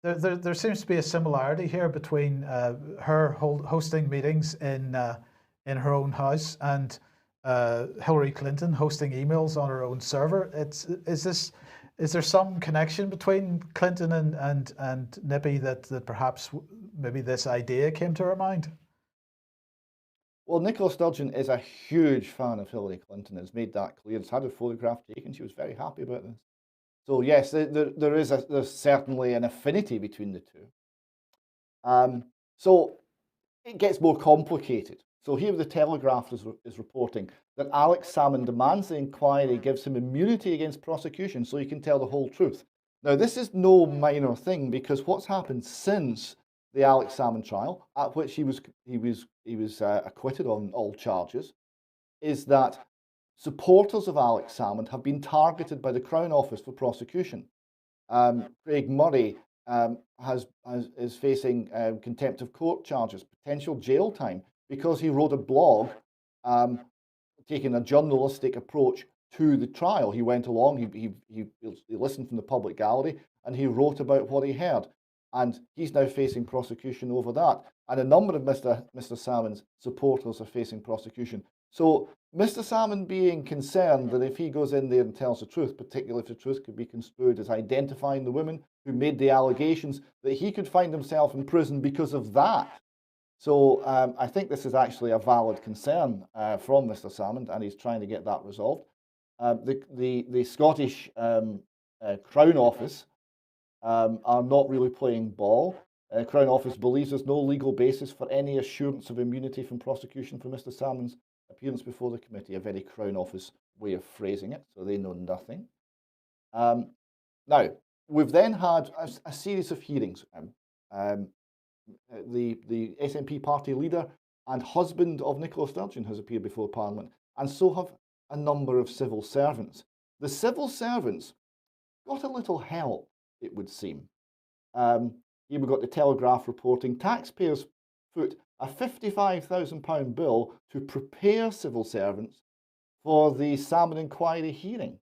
There seems to be a similarity here between her hosting meetings in her own house and Hillary Clinton hosting emails on her own server. Is there some connection between Clinton and Nippy that perhaps maybe this idea came to her mind? Well, Nicola Sturgeon is a huge fan of Hillary Clinton, has made that clear. Has had her photograph taken. She was very happy about this. So yes, there's certainly an affinity between the two. So it gets more complicated. So here the Telegraph is reporting that Alex Salmond demands the inquiry gives him immunity against prosecution so he can tell the whole truth. Now this is no minor thing, because what's happened since the Alex Salmond trial, at which he was acquitted on all charges, is that supporters of Alex Salmond have been targeted by the Crown Office for prosecution. Craig Murray is facing contempt of court charges, potential jail time, because he wrote a blog taking a journalistic approach to the trial. He went along, he listened from the public gallery, and he wrote about what he heard. And he's now facing prosecution over that. And a number of Mr. Salmond's supporters are facing prosecution. So Mr. Salmond being concerned that if he goes in there and tells the truth, particularly if the truth could be construed as identifying the women who made the allegations, that he could find himself in prison because of that. So I think this is actually a valid concern from Mr. Salmond, and he's trying to get that resolved. The Scottish Crown Office are not really playing ball. Crown Office believes there's no legal basis for any assurance of immunity from prosecution for Mr. Salmond's appearance before the committee, a very Crown Office way of phrasing it, so they know nothing. Now, we've then had a series of hearings. The SNP party leader and husband of Nicola Sturgeon has appeared before Parliament, and so have a number of civil servants. The civil servants got a little help, it would seem. Here we've got the Telegraph reporting taxpayers foot a £55,000 bill to prepare civil servants for the Salmond inquiry hearing.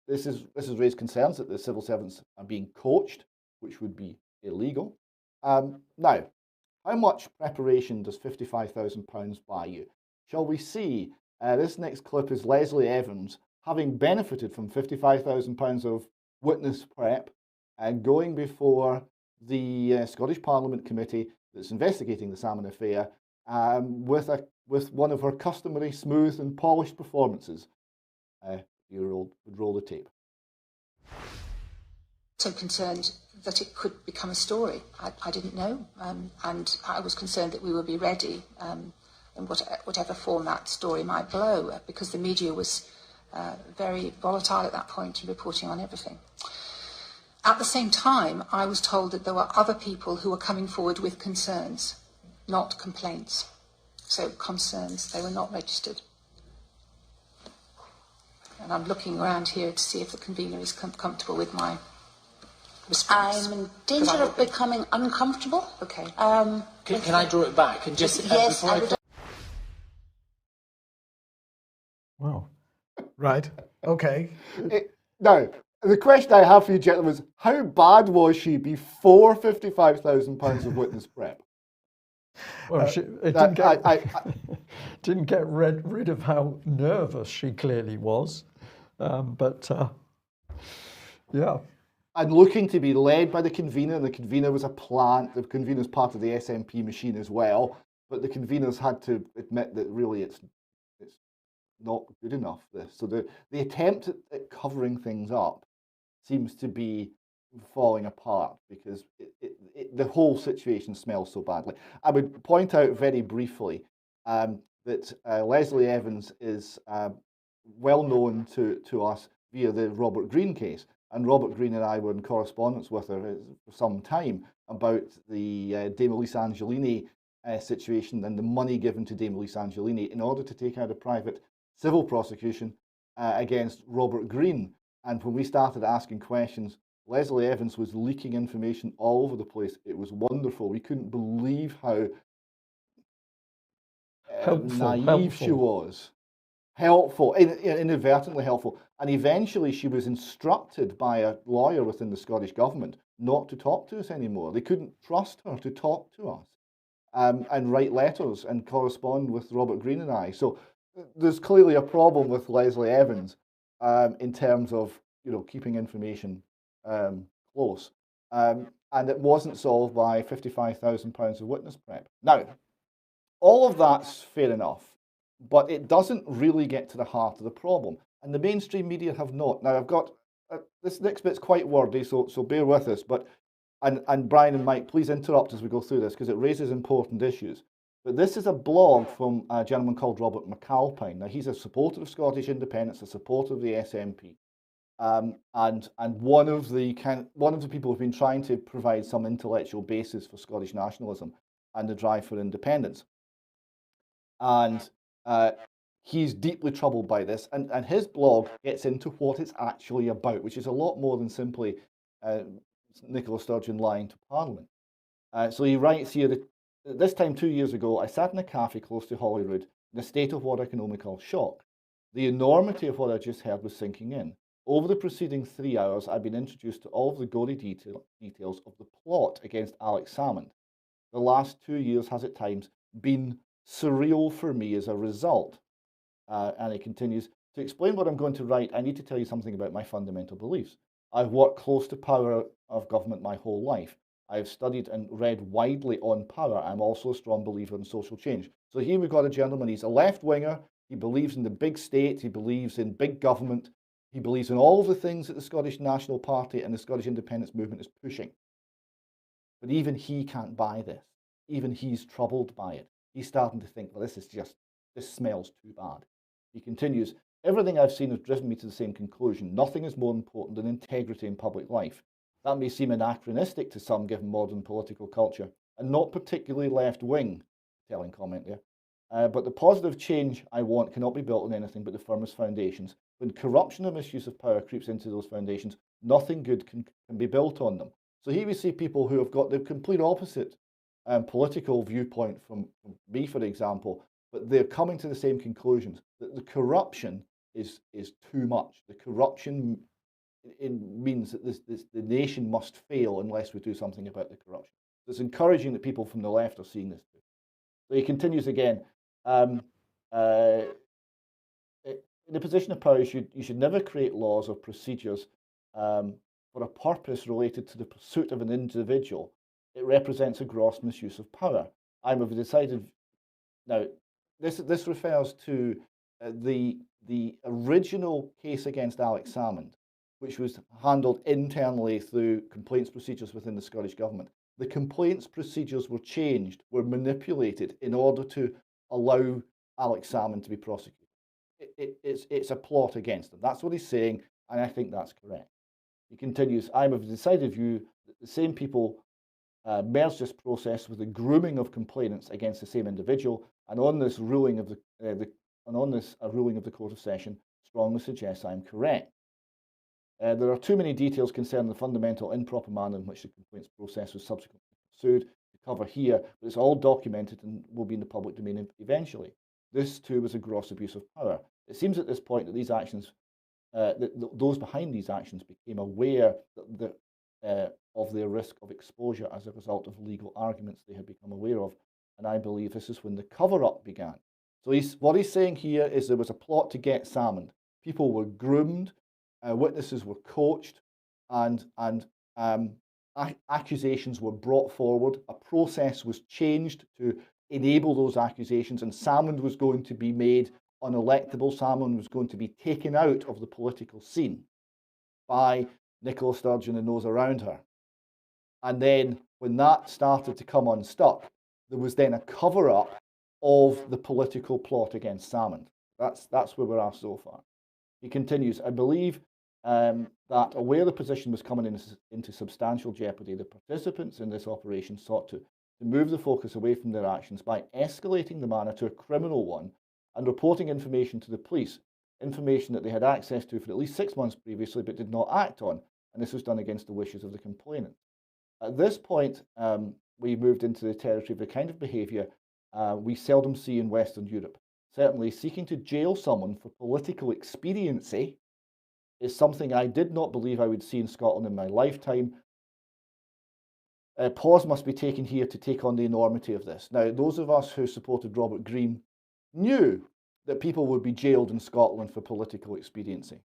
This has raised concerns that the civil servants are being coached, which would be illegal. Now, how much preparation does £55,000 buy you? Shall we see? This next clip is Leslie Evans, having benefited from £55,000 of witness prep and going before the Scottish Parliament committee that's investigating the Salmond affair with one of her customary smooth and polished performances. You would roll the tape. So concerned that it could become a story. I didn't know, and I was concerned that we would be ready in whatever form that story might blow, because the media was very volatile at that point and reporting on everything. At the same time, I was told that there were other people who were coming forward with concerns, not complaints. So concerns, they were not registered. And I'm looking around here to see if the convener is comfortable with my response. I'm in danger of becoming uncomfortable. Okay. Can I draw it back and just yes, before I Wow. Right. Okay. Now, the question I have for you, gentlemen, is how bad was she before £55,000 of witness prep? Well, didn't get rid of how nervous she clearly was, but yeah. And looking to be led by the convener, and the convener was a plant. The convener's part of the SNP machine as well, but the conveners had to admit that really it's not good enough. So the attempt at covering things up seems to be falling apart because the whole situation smells so badly. I would point out very briefly that Leslie Evans is well known to us via the Robert Greene case. And Robert Greene and I were in correspondence with her for some time about the Dame Elise Angelini situation and the money given to Dame Elise Angelini in order to take out a private civil prosecution against Robert Greene. And when we started asking questions, Leslie Evans was leaking information all over the place. It was wonderful. We couldn't believe how naive she was. Helpful, inadvertently helpful. And eventually she was instructed by a lawyer within the Scottish government not to talk to us anymore. They couldn't trust her to talk to us. and write letters and correspond with Robert Greene and I. So there's clearly a problem with Leslie Evans in terms of keeping information close. And it wasn't solved by £55,000 of witness prep. Now, all of that's fair enough, but it doesn't really get to the heart of the problem. And the mainstream media have not. Now, I've got, this next bit's quite wordy, so bear with us. But and Brian and Mike, please interrupt as we go through this, because it raises important issues. But this is a blog from a gentleman called Robert McAlpine. Now, he's a supporter of Scottish independence, a supporter of the SNP. And one of the people who've been trying to provide some intellectual basis for Scottish nationalism and the drive for independence. And he's deeply troubled by this, and his blog gets into what it's actually about, which is a lot more than simply Nicola Sturgeon lying to Parliament. So he writes here that this time 2 years ago, I sat in a cafe close to Holyrood in a state of what I can only call shock. The enormity of what I just heard was sinking in. Over the preceding 3 hours, I've been introduced to all of the gory details of the plot against Alex Salmond. The last 2 years has at times been surreal for me as a result. And he continues, to explain what I'm going to write, I need to tell you something about my fundamental beliefs. I've worked close to power of government my whole life. I've studied and read widely on power. I'm also a strong believer in social change. So here we've got a gentleman, he's a left-winger, he believes in the big state, he believes in big government, he believes in all of the things that the Scottish National Party and the Scottish independence movement is pushing. But even he can't buy this. Even he's troubled by it. He's starting to think, well, this smells too bad. He continues, everything I've seen has driven me to the same conclusion. Nothing is more important than integrity in public life. That may seem anachronistic to some given modern political culture, and not particularly left-wing, telling comment there. But the positive change I want cannot be built on anything but the firmest foundations. When corruption or misuse of power creeps into those foundations, nothing good can be built on them. So here we see people who have got the complete opposite political viewpoint from me, for example, but they're coming to the same conclusions, that the corruption is too much. The corruption means that the nation must fail unless we do something about the corruption. So it's encouraging that people from the left are seeing this too. So he continues again, in the position of power, you should never create laws or procedures for a purpose related to the pursuit of an individual. It represents a gross misuse of power. I'm of decided. Now, this refers to the original case against Alex Salmond, which was handled internally through complaints procedures within the Scottish government. The complaints procedures were changed, were manipulated in order to allow Alex Salmond to be prosecuted. It's a plot against him. That's what he's saying, and I think that's correct. He continues, I'm of the decided view that the same people merged this process with the grooming of complainants against the same individual, and on this ruling of a ruling of the Court of Session strongly suggests I'm correct. There are too many details concerning the fundamental improper manner in which the complaints process was subsequently pursued to cover here, but it's all documented and will be in the public domain eventually. This too was a gross abuse of power. It seems at this point that these actions, those behind these actions became aware of their risk of exposure as a result of legal arguments they had become aware of, and I believe this is when the cover-up began. So what he's saying here is there was a plot to get Salmond. People were groomed, witnesses were coached, and accusations were brought forward. A process was changed to enable those accusations, and Salmond was going to be made unelectable. Salmond was going to be taken out of the political scene by Nicola Sturgeon and those around her. And then when that started to come unstuck, there was then a cover-up of the political plot against Salmond. That's where we are so far. He continues, I believe that aware the position was coming into substantial jeopardy, the participants in this operation sought to move the focus away from their actions by escalating the matter to a criminal one and reporting information to the police, information that they had access to for at least 6 months previously but did not act on, and this was done against the wishes of the complainant. At this point, we moved into the territory of the kind of behaviour we seldom see in Western Europe. Certainly, seeking to jail someone for political expediency is something I did not believe I would see in Scotland in my lifetime. Pause must be taken here to take on the enormity of this. Now, those of us who supported Robert Greene knew that people would be jailed in Scotland for political expediency,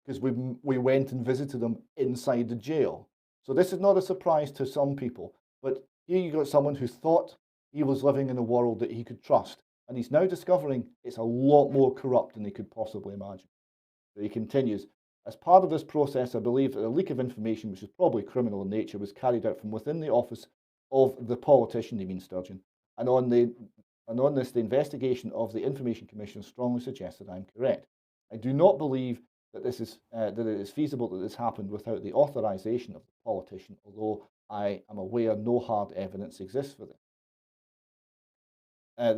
because we went and visited them inside the jail. So this is not a surprise to some people, but here you got someone who thought he was living in a world that he could trust, and he's now discovering it's a lot more corrupt than he could possibly imagine. So he continues, as part of this process, I believe that a leak of information, which is probably criminal in nature, was carried out from within the office of the politician, he means Sturgeon, and on this, the investigation of the Information Commission strongly suggests that I'm correct. I do not believe that it is feasible that this happened without the authorization of the politician, although I am aware no hard evidence exists for this.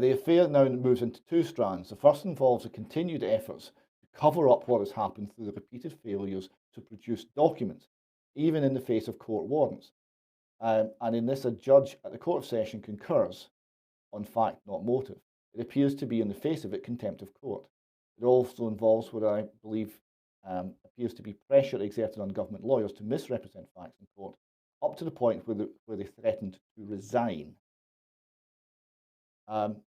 The affair now moves into two strands. The first involves the continued efforts to cover up what has happened through the repeated failures to produce documents, even in the face of court warrants. And in this, a judge at the Court of Session concurs on fact, not motive. It appears to be, in the face of it, contempt of court. It also involves what I believe appears to be pressure exerted on government lawyers to misrepresent facts in court, up to the point where they threatened to resign.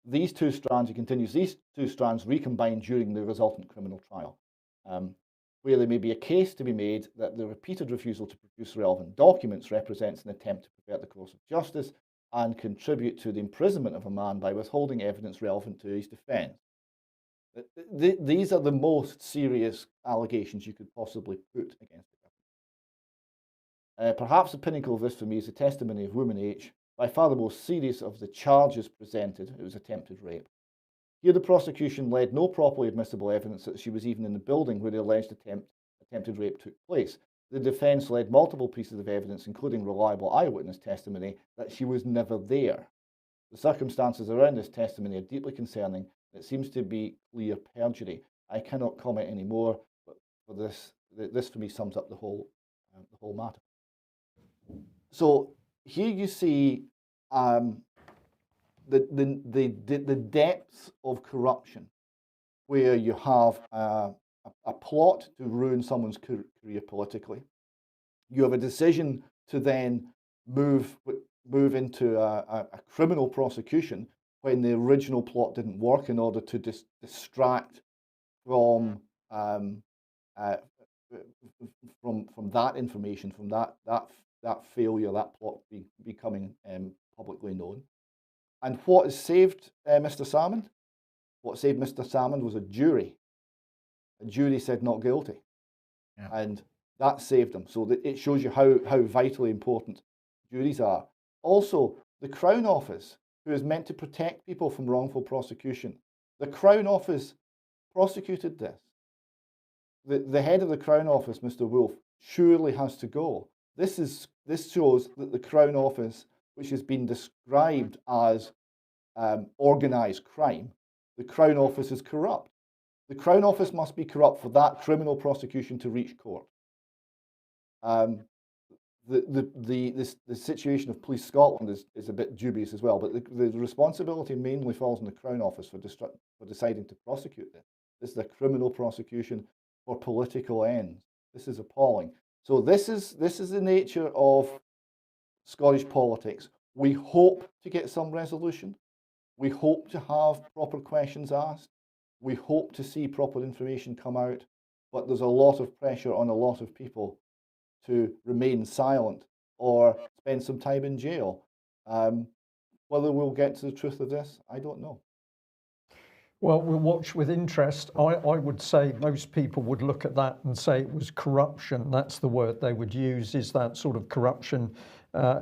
These two strands, he continues, these two strands recombine during the resultant criminal trial, where there may be a case to be made that the repeated refusal to produce relevant documents represents an attempt to pervert the course of justice and contribute to the imprisonment of a man by withholding evidence relevant to his defence. These are the most serious allegations you could possibly put against the government. Perhaps the pinnacle of this for me is the testimony of Woman H, by far the most serious of the charges presented. It was attempted rape. Here the prosecution led no properly admissible evidence that she was even in the building where the alleged attempted rape took place. The defence led multiple pieces of evidence, including reliable eyewitness testimony, that she was never there. The circumstances around this testimony are deeply concerning. It seems to be clear perjury. I cannot comment any more, but for this for me sums up the whole matter. So here you see the depths of corruption, where you have a plot to ruin someone's career politically. You have a decision to then move into a criminal prosecution when the original plot didn't work, in order to distract from that information, from that failure, that plot becoming publicly known. And what has saved Mr. Salmond? What saved Mr. Salmond was a jury. A jury said not guilty, and that saved him. So it shows you how vitally important juries are. Also, the Crown Office, who is meant to protect people from wrongful prosecution, the Crown Office prosecuted this. The head of the Crown Office, Mr. Wolfe, surely has to go. This shows that the Crown Office, which has been described as organised crime, the Crown Office is corrupt. The Crown Office must be corrupt for that criminal prosecution to reach court. The situation of Police Scotland is a bit dubious as well, but the responsibility mainly falls on the Crown Office for deciding to prosecute this. This is a criminal prosecution for political ends. This is appalling. So this is the nature of Scottish politics. We hope to get some resolution. We hope to have proper questions asked. We hope to see proper information come out, but there's a lot of pressure on a lot of people to remain silent or spend some time in jail. Whether we'll get to the truth of this, I don't know. Well, we'll watch with interest. I would say most people would look at that and say it was corruption. That's the word they would use, is that sort of corruption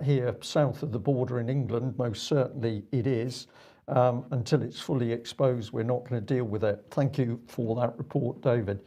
here south of the border in England. Most certainly it is. Until it's fully exposed, we're not going to deal with it. Thank you for that report, David.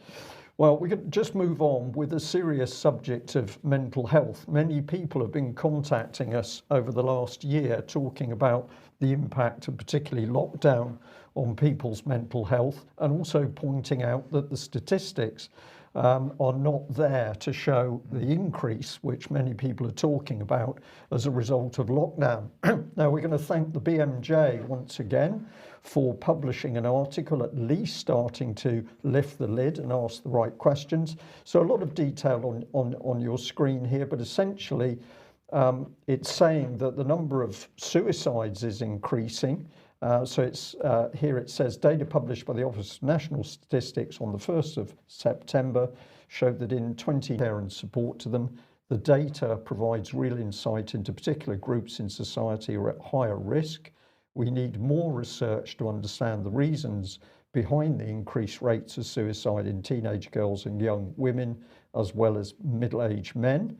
Well, we can just move on with the serious subject of mental health. Many people have been contacting us over the last year talking about the impact of particularly lockdown on people's mental health, and also pointing out that the statistics are not there to show the increase which many people are talking about as a result of lockdown. Now, we're going to thank the BMJ once again for publishing an article, at least starting to lift the lid and ask the right questions. So a lot of detail on your screen here, but essentially it's saying that the number of suicides is increasing. So it's here it says data published by the Office of National Statistics on the 1st of September showed that in 20 care and support to them, the data provides real insight into particular groups in society are at higher risk. We need more research to understand the reasons behind the increased rates of suicide in teenage girls and young women, as well as middle-aged men.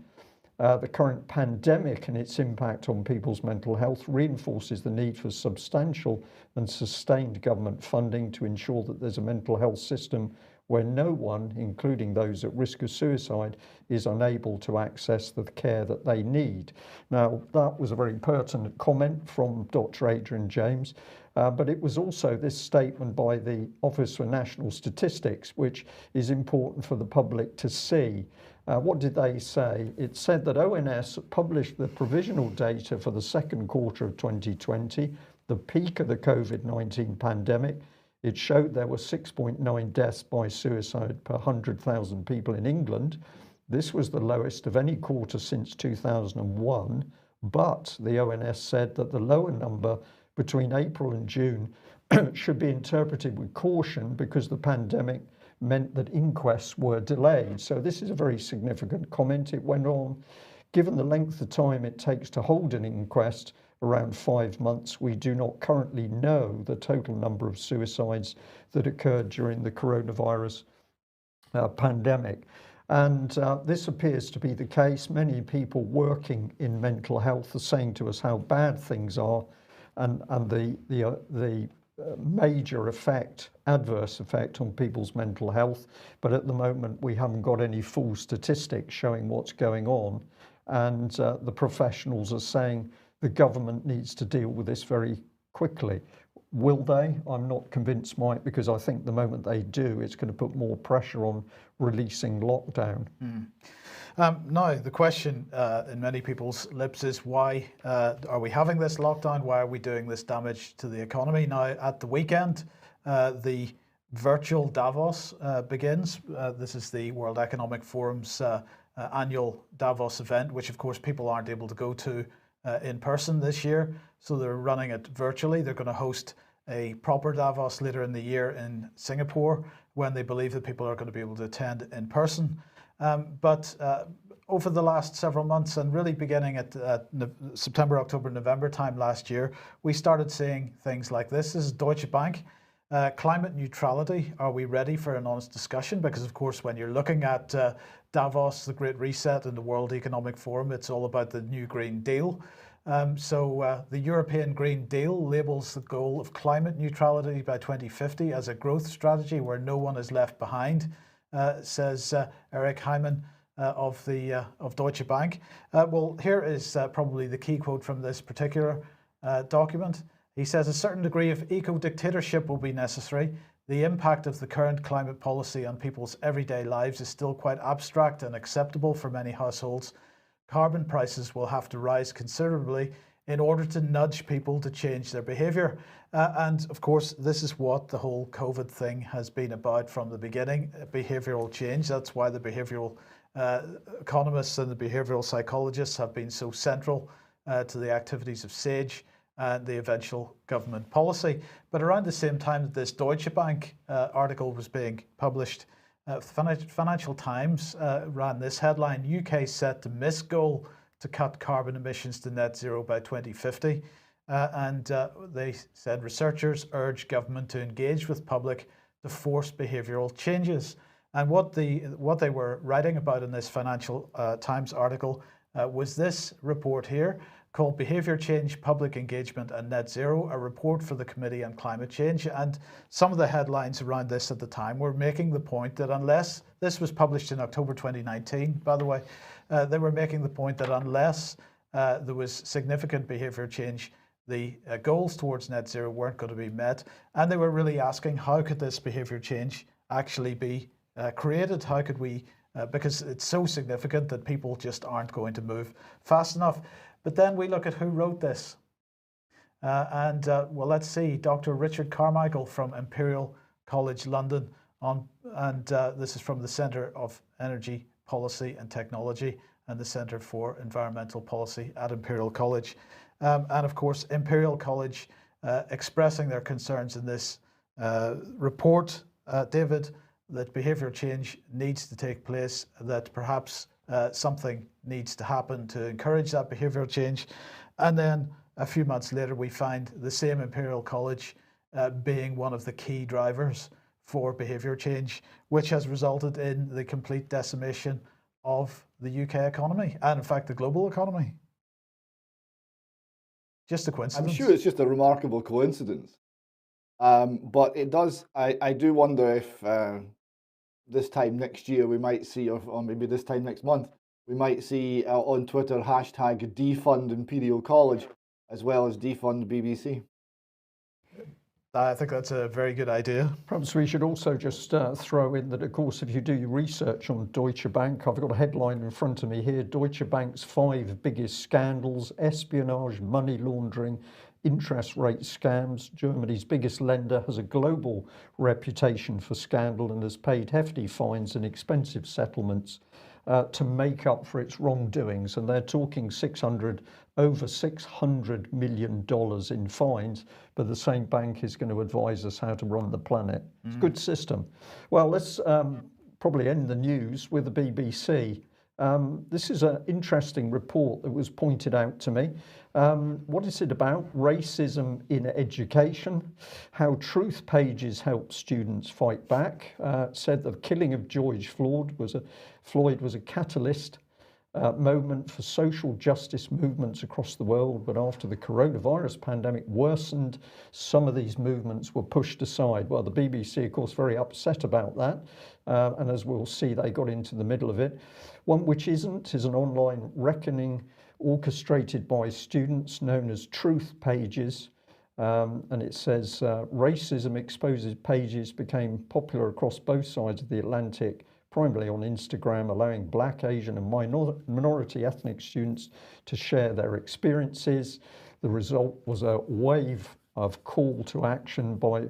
The current pandemic and its impact on people's mental health reinforces the need for substantial and sustained government funding to ensure that there's a mental health system where no one, including those at risk of suicide, is unable to access the care that they need. Now, that was a very pertinent comment from Dr. Adrian James, but it was also this statement by the Office for National Statistics, which is important for the public to see. What did they say? It said that ONS published the provisional data for the second quarter of 2020, the peak of the COVID-19 pandemic. It showed there were 6.9 deaths by suicide per 100,000 people in England. This was the lowest of any quarter since 2001, but the ONS said that the lower number between April and June should be interpreted with caution because the pandemic meant that inquests were delayed. So this is a very significant comment. It went on, given the length of time it takes to hold an inquest, around 5 months, we do not currently know the total number of suicides that occurred during the coronavirus pandemic. And this appears to be the case. Many people working in mental health are saying to us how bad things are and the major effect, adverse effect on people's mental health. But at the moment, we haven't got any full statistics showing what's going on. And the professionals are saying the government needs to deal with this very quickly. Will they? I'm not convinced, Mike, because I think the moment they do, it's going to put more pressure on releasing lockdown. Now, the question in many people's lips is why are we having this lockdown? Why are we doing this damage to the economy? Now, at the weekend, the virtual Davos begins. This is the World Economic Forum's annual Davos event, which of course people aren't able to go to in person this year. So they're running it virtually. They're going to host a proper Davos later in the year in Singapore when they believe that people are going to be able to attend in person. But over the last several months and really beginning at September, October, November time last year, we started seeing things like this. This is Deutsche Bank. Climate neutrality. Are we ready for an honest discussion? Because of course, when you're looking at Davos, the Great Reset and the World Economic Forum, it's all about the new Green Deal. So the European Green Deal labels the goal of climate neutrality by 2050 as a growth strategy where no one is left behind, says Eric Hyman of Deutsche Bank. Well, here is probably the key quote from this particular document. He says, a certain degree of eco-dictatorship will be necessary. The impact of the current climate policy on people's everyday lives is still quite abstract and acceptable for many households. Carbon prices will have to rise considerably in order to nudge people to change their behaviour. And of course, this is what the whole COVID thing has been about from the beginning, behavioural change. That's why the behavioural economists and the behavioural psychologists have been so central to the activities of SAGE and the eventual government policy. But around the same time that this Deutsche Bank article was being published, Financial Times ran this headline, UK set to miss goal to cut carbon emissions to net zero by 2050. And they said researchers urge government to engage with public to force behavioural changes. And what they were writing about in this Financial Times article was this report here, called Behaviour Change, Public Engagement and Net Zero, a report for the Committee on Climate Change. And some of the headlines around this at the time were making the point that unless, this was published in October 2019, by the way, they were making the point that unless there was significant behaviour change, the goals towards net zero weren't going to be met. And they were really asking, how could this behaviour change actually be created? How could we, because it's so significant that people just aren't going to move fast enough. But then we look at who wrote this. Well, let's see, Dr. Richard Carmichael from Imperial College London, this is from the Centre of Energy Policy and Technology. and the Centre for Environmental Policy at Imperial College. And of course, Imperial College expressing their concerns in this report, David, that behaviour change needs to take place, that perhaps something needs to happen to encourage that behavioural change. And then a few months later, we find the same Imperial College being one of the key drivers for behaviour change, which has resulted in the complete decimation of the UK economy and, in fact, the global economy. Just a coincidence. I'm sure it's just a remarkable coincidence. But it does, I do wonder if this time next year we might see, or maybe this time next month, we might see on Twitter hashtag defund Imperial College as well as defund BBC. I think that's a very good idea. Perhaps we should also just throw in that, of course, if you do your research on Deutsche Bank, I've got a headline in front of me here, Deutsche Bank's 5 biggest scandals: espionage, money laundering, interest rate scams. Germany's biggest lender has a global reputation for scandal and has paid hefty fines and expensive settlements to make up for its wrongdoings. And they're talking over $600 million in fines, but the same bank is going to advise us how to run the planet. It's a good system. Well, let's probably end the news with the BBC. This is an interesting report that was pointed out to me. What is it about? Racism in education, how truth pages help students fight back. Said the killing of George Floyd was a catalyst moment for social justice movements across the world, but after the coronavirus pandemic worsened, some of these movements were pushed aside. Well, the BBC, of course, very upset about that, and as we'll see, they got into the middle of it. One which isn't is an online reckoning orchestrated by students known as Truth Pages, and it says racism exposes pages became popular across both sides of the Atlantic, primarily on Instagram, allowing Black, Asian and minority ethnic students to share their experiences. The result was a wave of call to action by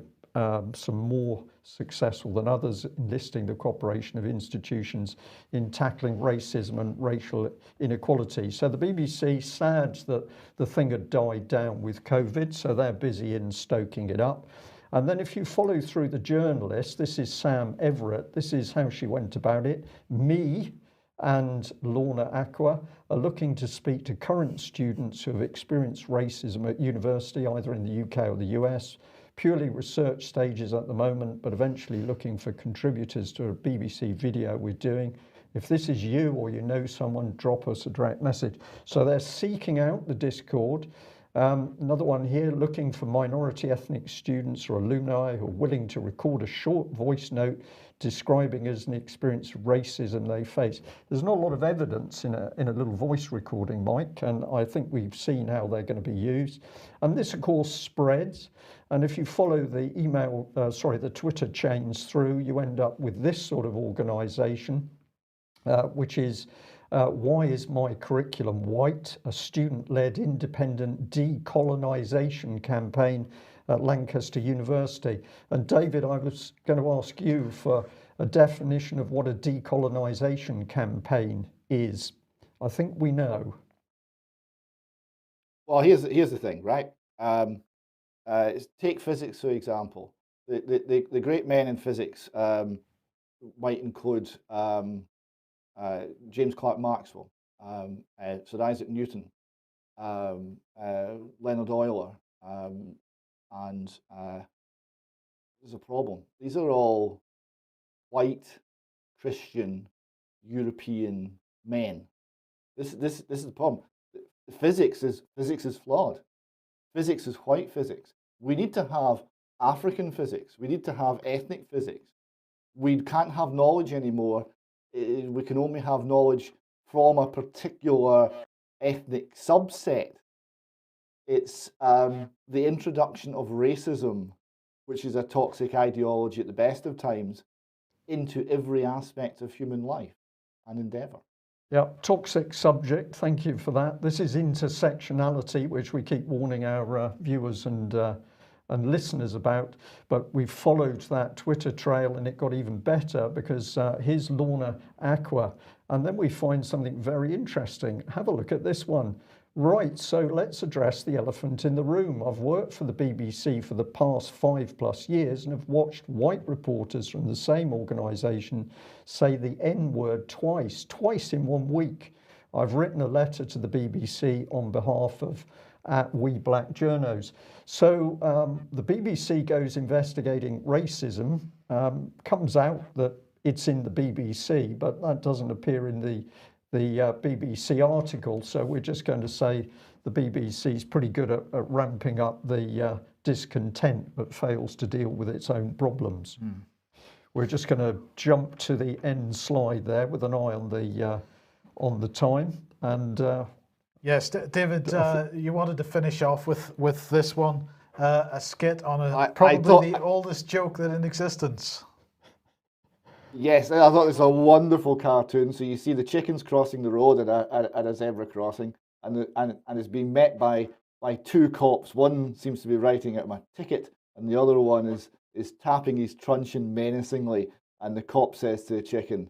some more successful than others, enlisting the cooperation of institutions in tackling racism and racial inequality. So the BBC, sad that the thing had died down with COVID, so they're busy in stoking it up. And then if you follow through the journalist, this is Sam Everett, this is how she went about it. Me and Lorna Aqua are looking to speak to current students who have experienced racism at university, either in the UK or the US. Purely research stages at the moment, but eventually looking for contributors to a BBC video we're doing. If this is you or you know someone, drop us a direct message. So they're seeking out the Discord. Another one here, looking for minority ethnic students or alumni who are willing to record a short voice note describing as an experience of racism they face. There's not a lot of evidence in a little voice recording, Mike, and I think we've seen how they're going to be used. And this, of course, spreads. And if you follow the the Twitter chains through, you end up with this sort of organisation, which is Why is My Curriculum White? A student-led independent decolonisation campaign at Lancaster University. And David, I was going to ask you for a definition of what a decolonisation campaign is. I think we know. Well, here's the thing, right? Take physics, for example. The great men in physics might include James Clerk Maxwell, Sir Isaac Newton, Leonard Euler, and there's a problem. These are all white, Christian, European men. This is the problem. Physics is flawed. Physics is white physics. We need to have African physics. We need to have ethnic physics. We can't have knowledge anymore. We can only have knowledge from a particular ethnic subset. It's the introduction of racism, which is a toxic ideology at the best of times, into every aspect of human life and endeavour. Yeah, toxic subject. Thank you for that. This is intersectionality, which we keep warning our viewers and and listeners about, but we followed that Twitter trail and it got even better because here's Lorna Aqua, and then we find something very interesting. Have a look at this one. Right, so let's address the elephant in the room. I've worked for the BBC for the past 5+ years and have watched white reporters from the same organisation say the N-word twice in 1 week. I've written a letter to the BBC on behalf of We Black Journos. So the BBC goes investigating racism, comes out that it's in the BBC, but that doesn't appear in the BBC article. So we're just going to say the BBC is pretty good at ramping up the discontent, but fails to deal with its own problems. We're just going to jump to the end slide there with an eye on the time. And yes, David, you wanted to finish off with this one, a skit on probably the oldest joke that in existence. Yes, I thought it was a wonderful cartoon. So you see the chickens crossing the road at a zebra crossing, and it's being met by 2 cops. One seems to be writing out my ticket, and the other one is tapping his truncheon menacingly. And the cop says to the chicken,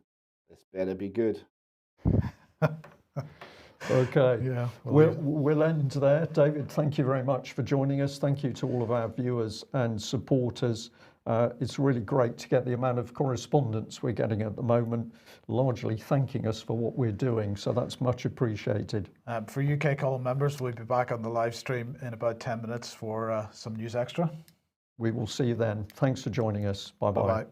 "This better be good." Okay, yeah, we'll end there. David, thank you very much for joining us. Thank you to all of our viewers and supporters. It's really great to get the amount of correspondence we're getting at the moment, largely thanking us for what we're doing, so that's much appreciated. For UK column members, we'll be back on the live stream in about 10 minutes for some news extra. We will see you then. Thanks for joining us. Bye-bye. Bye-bye.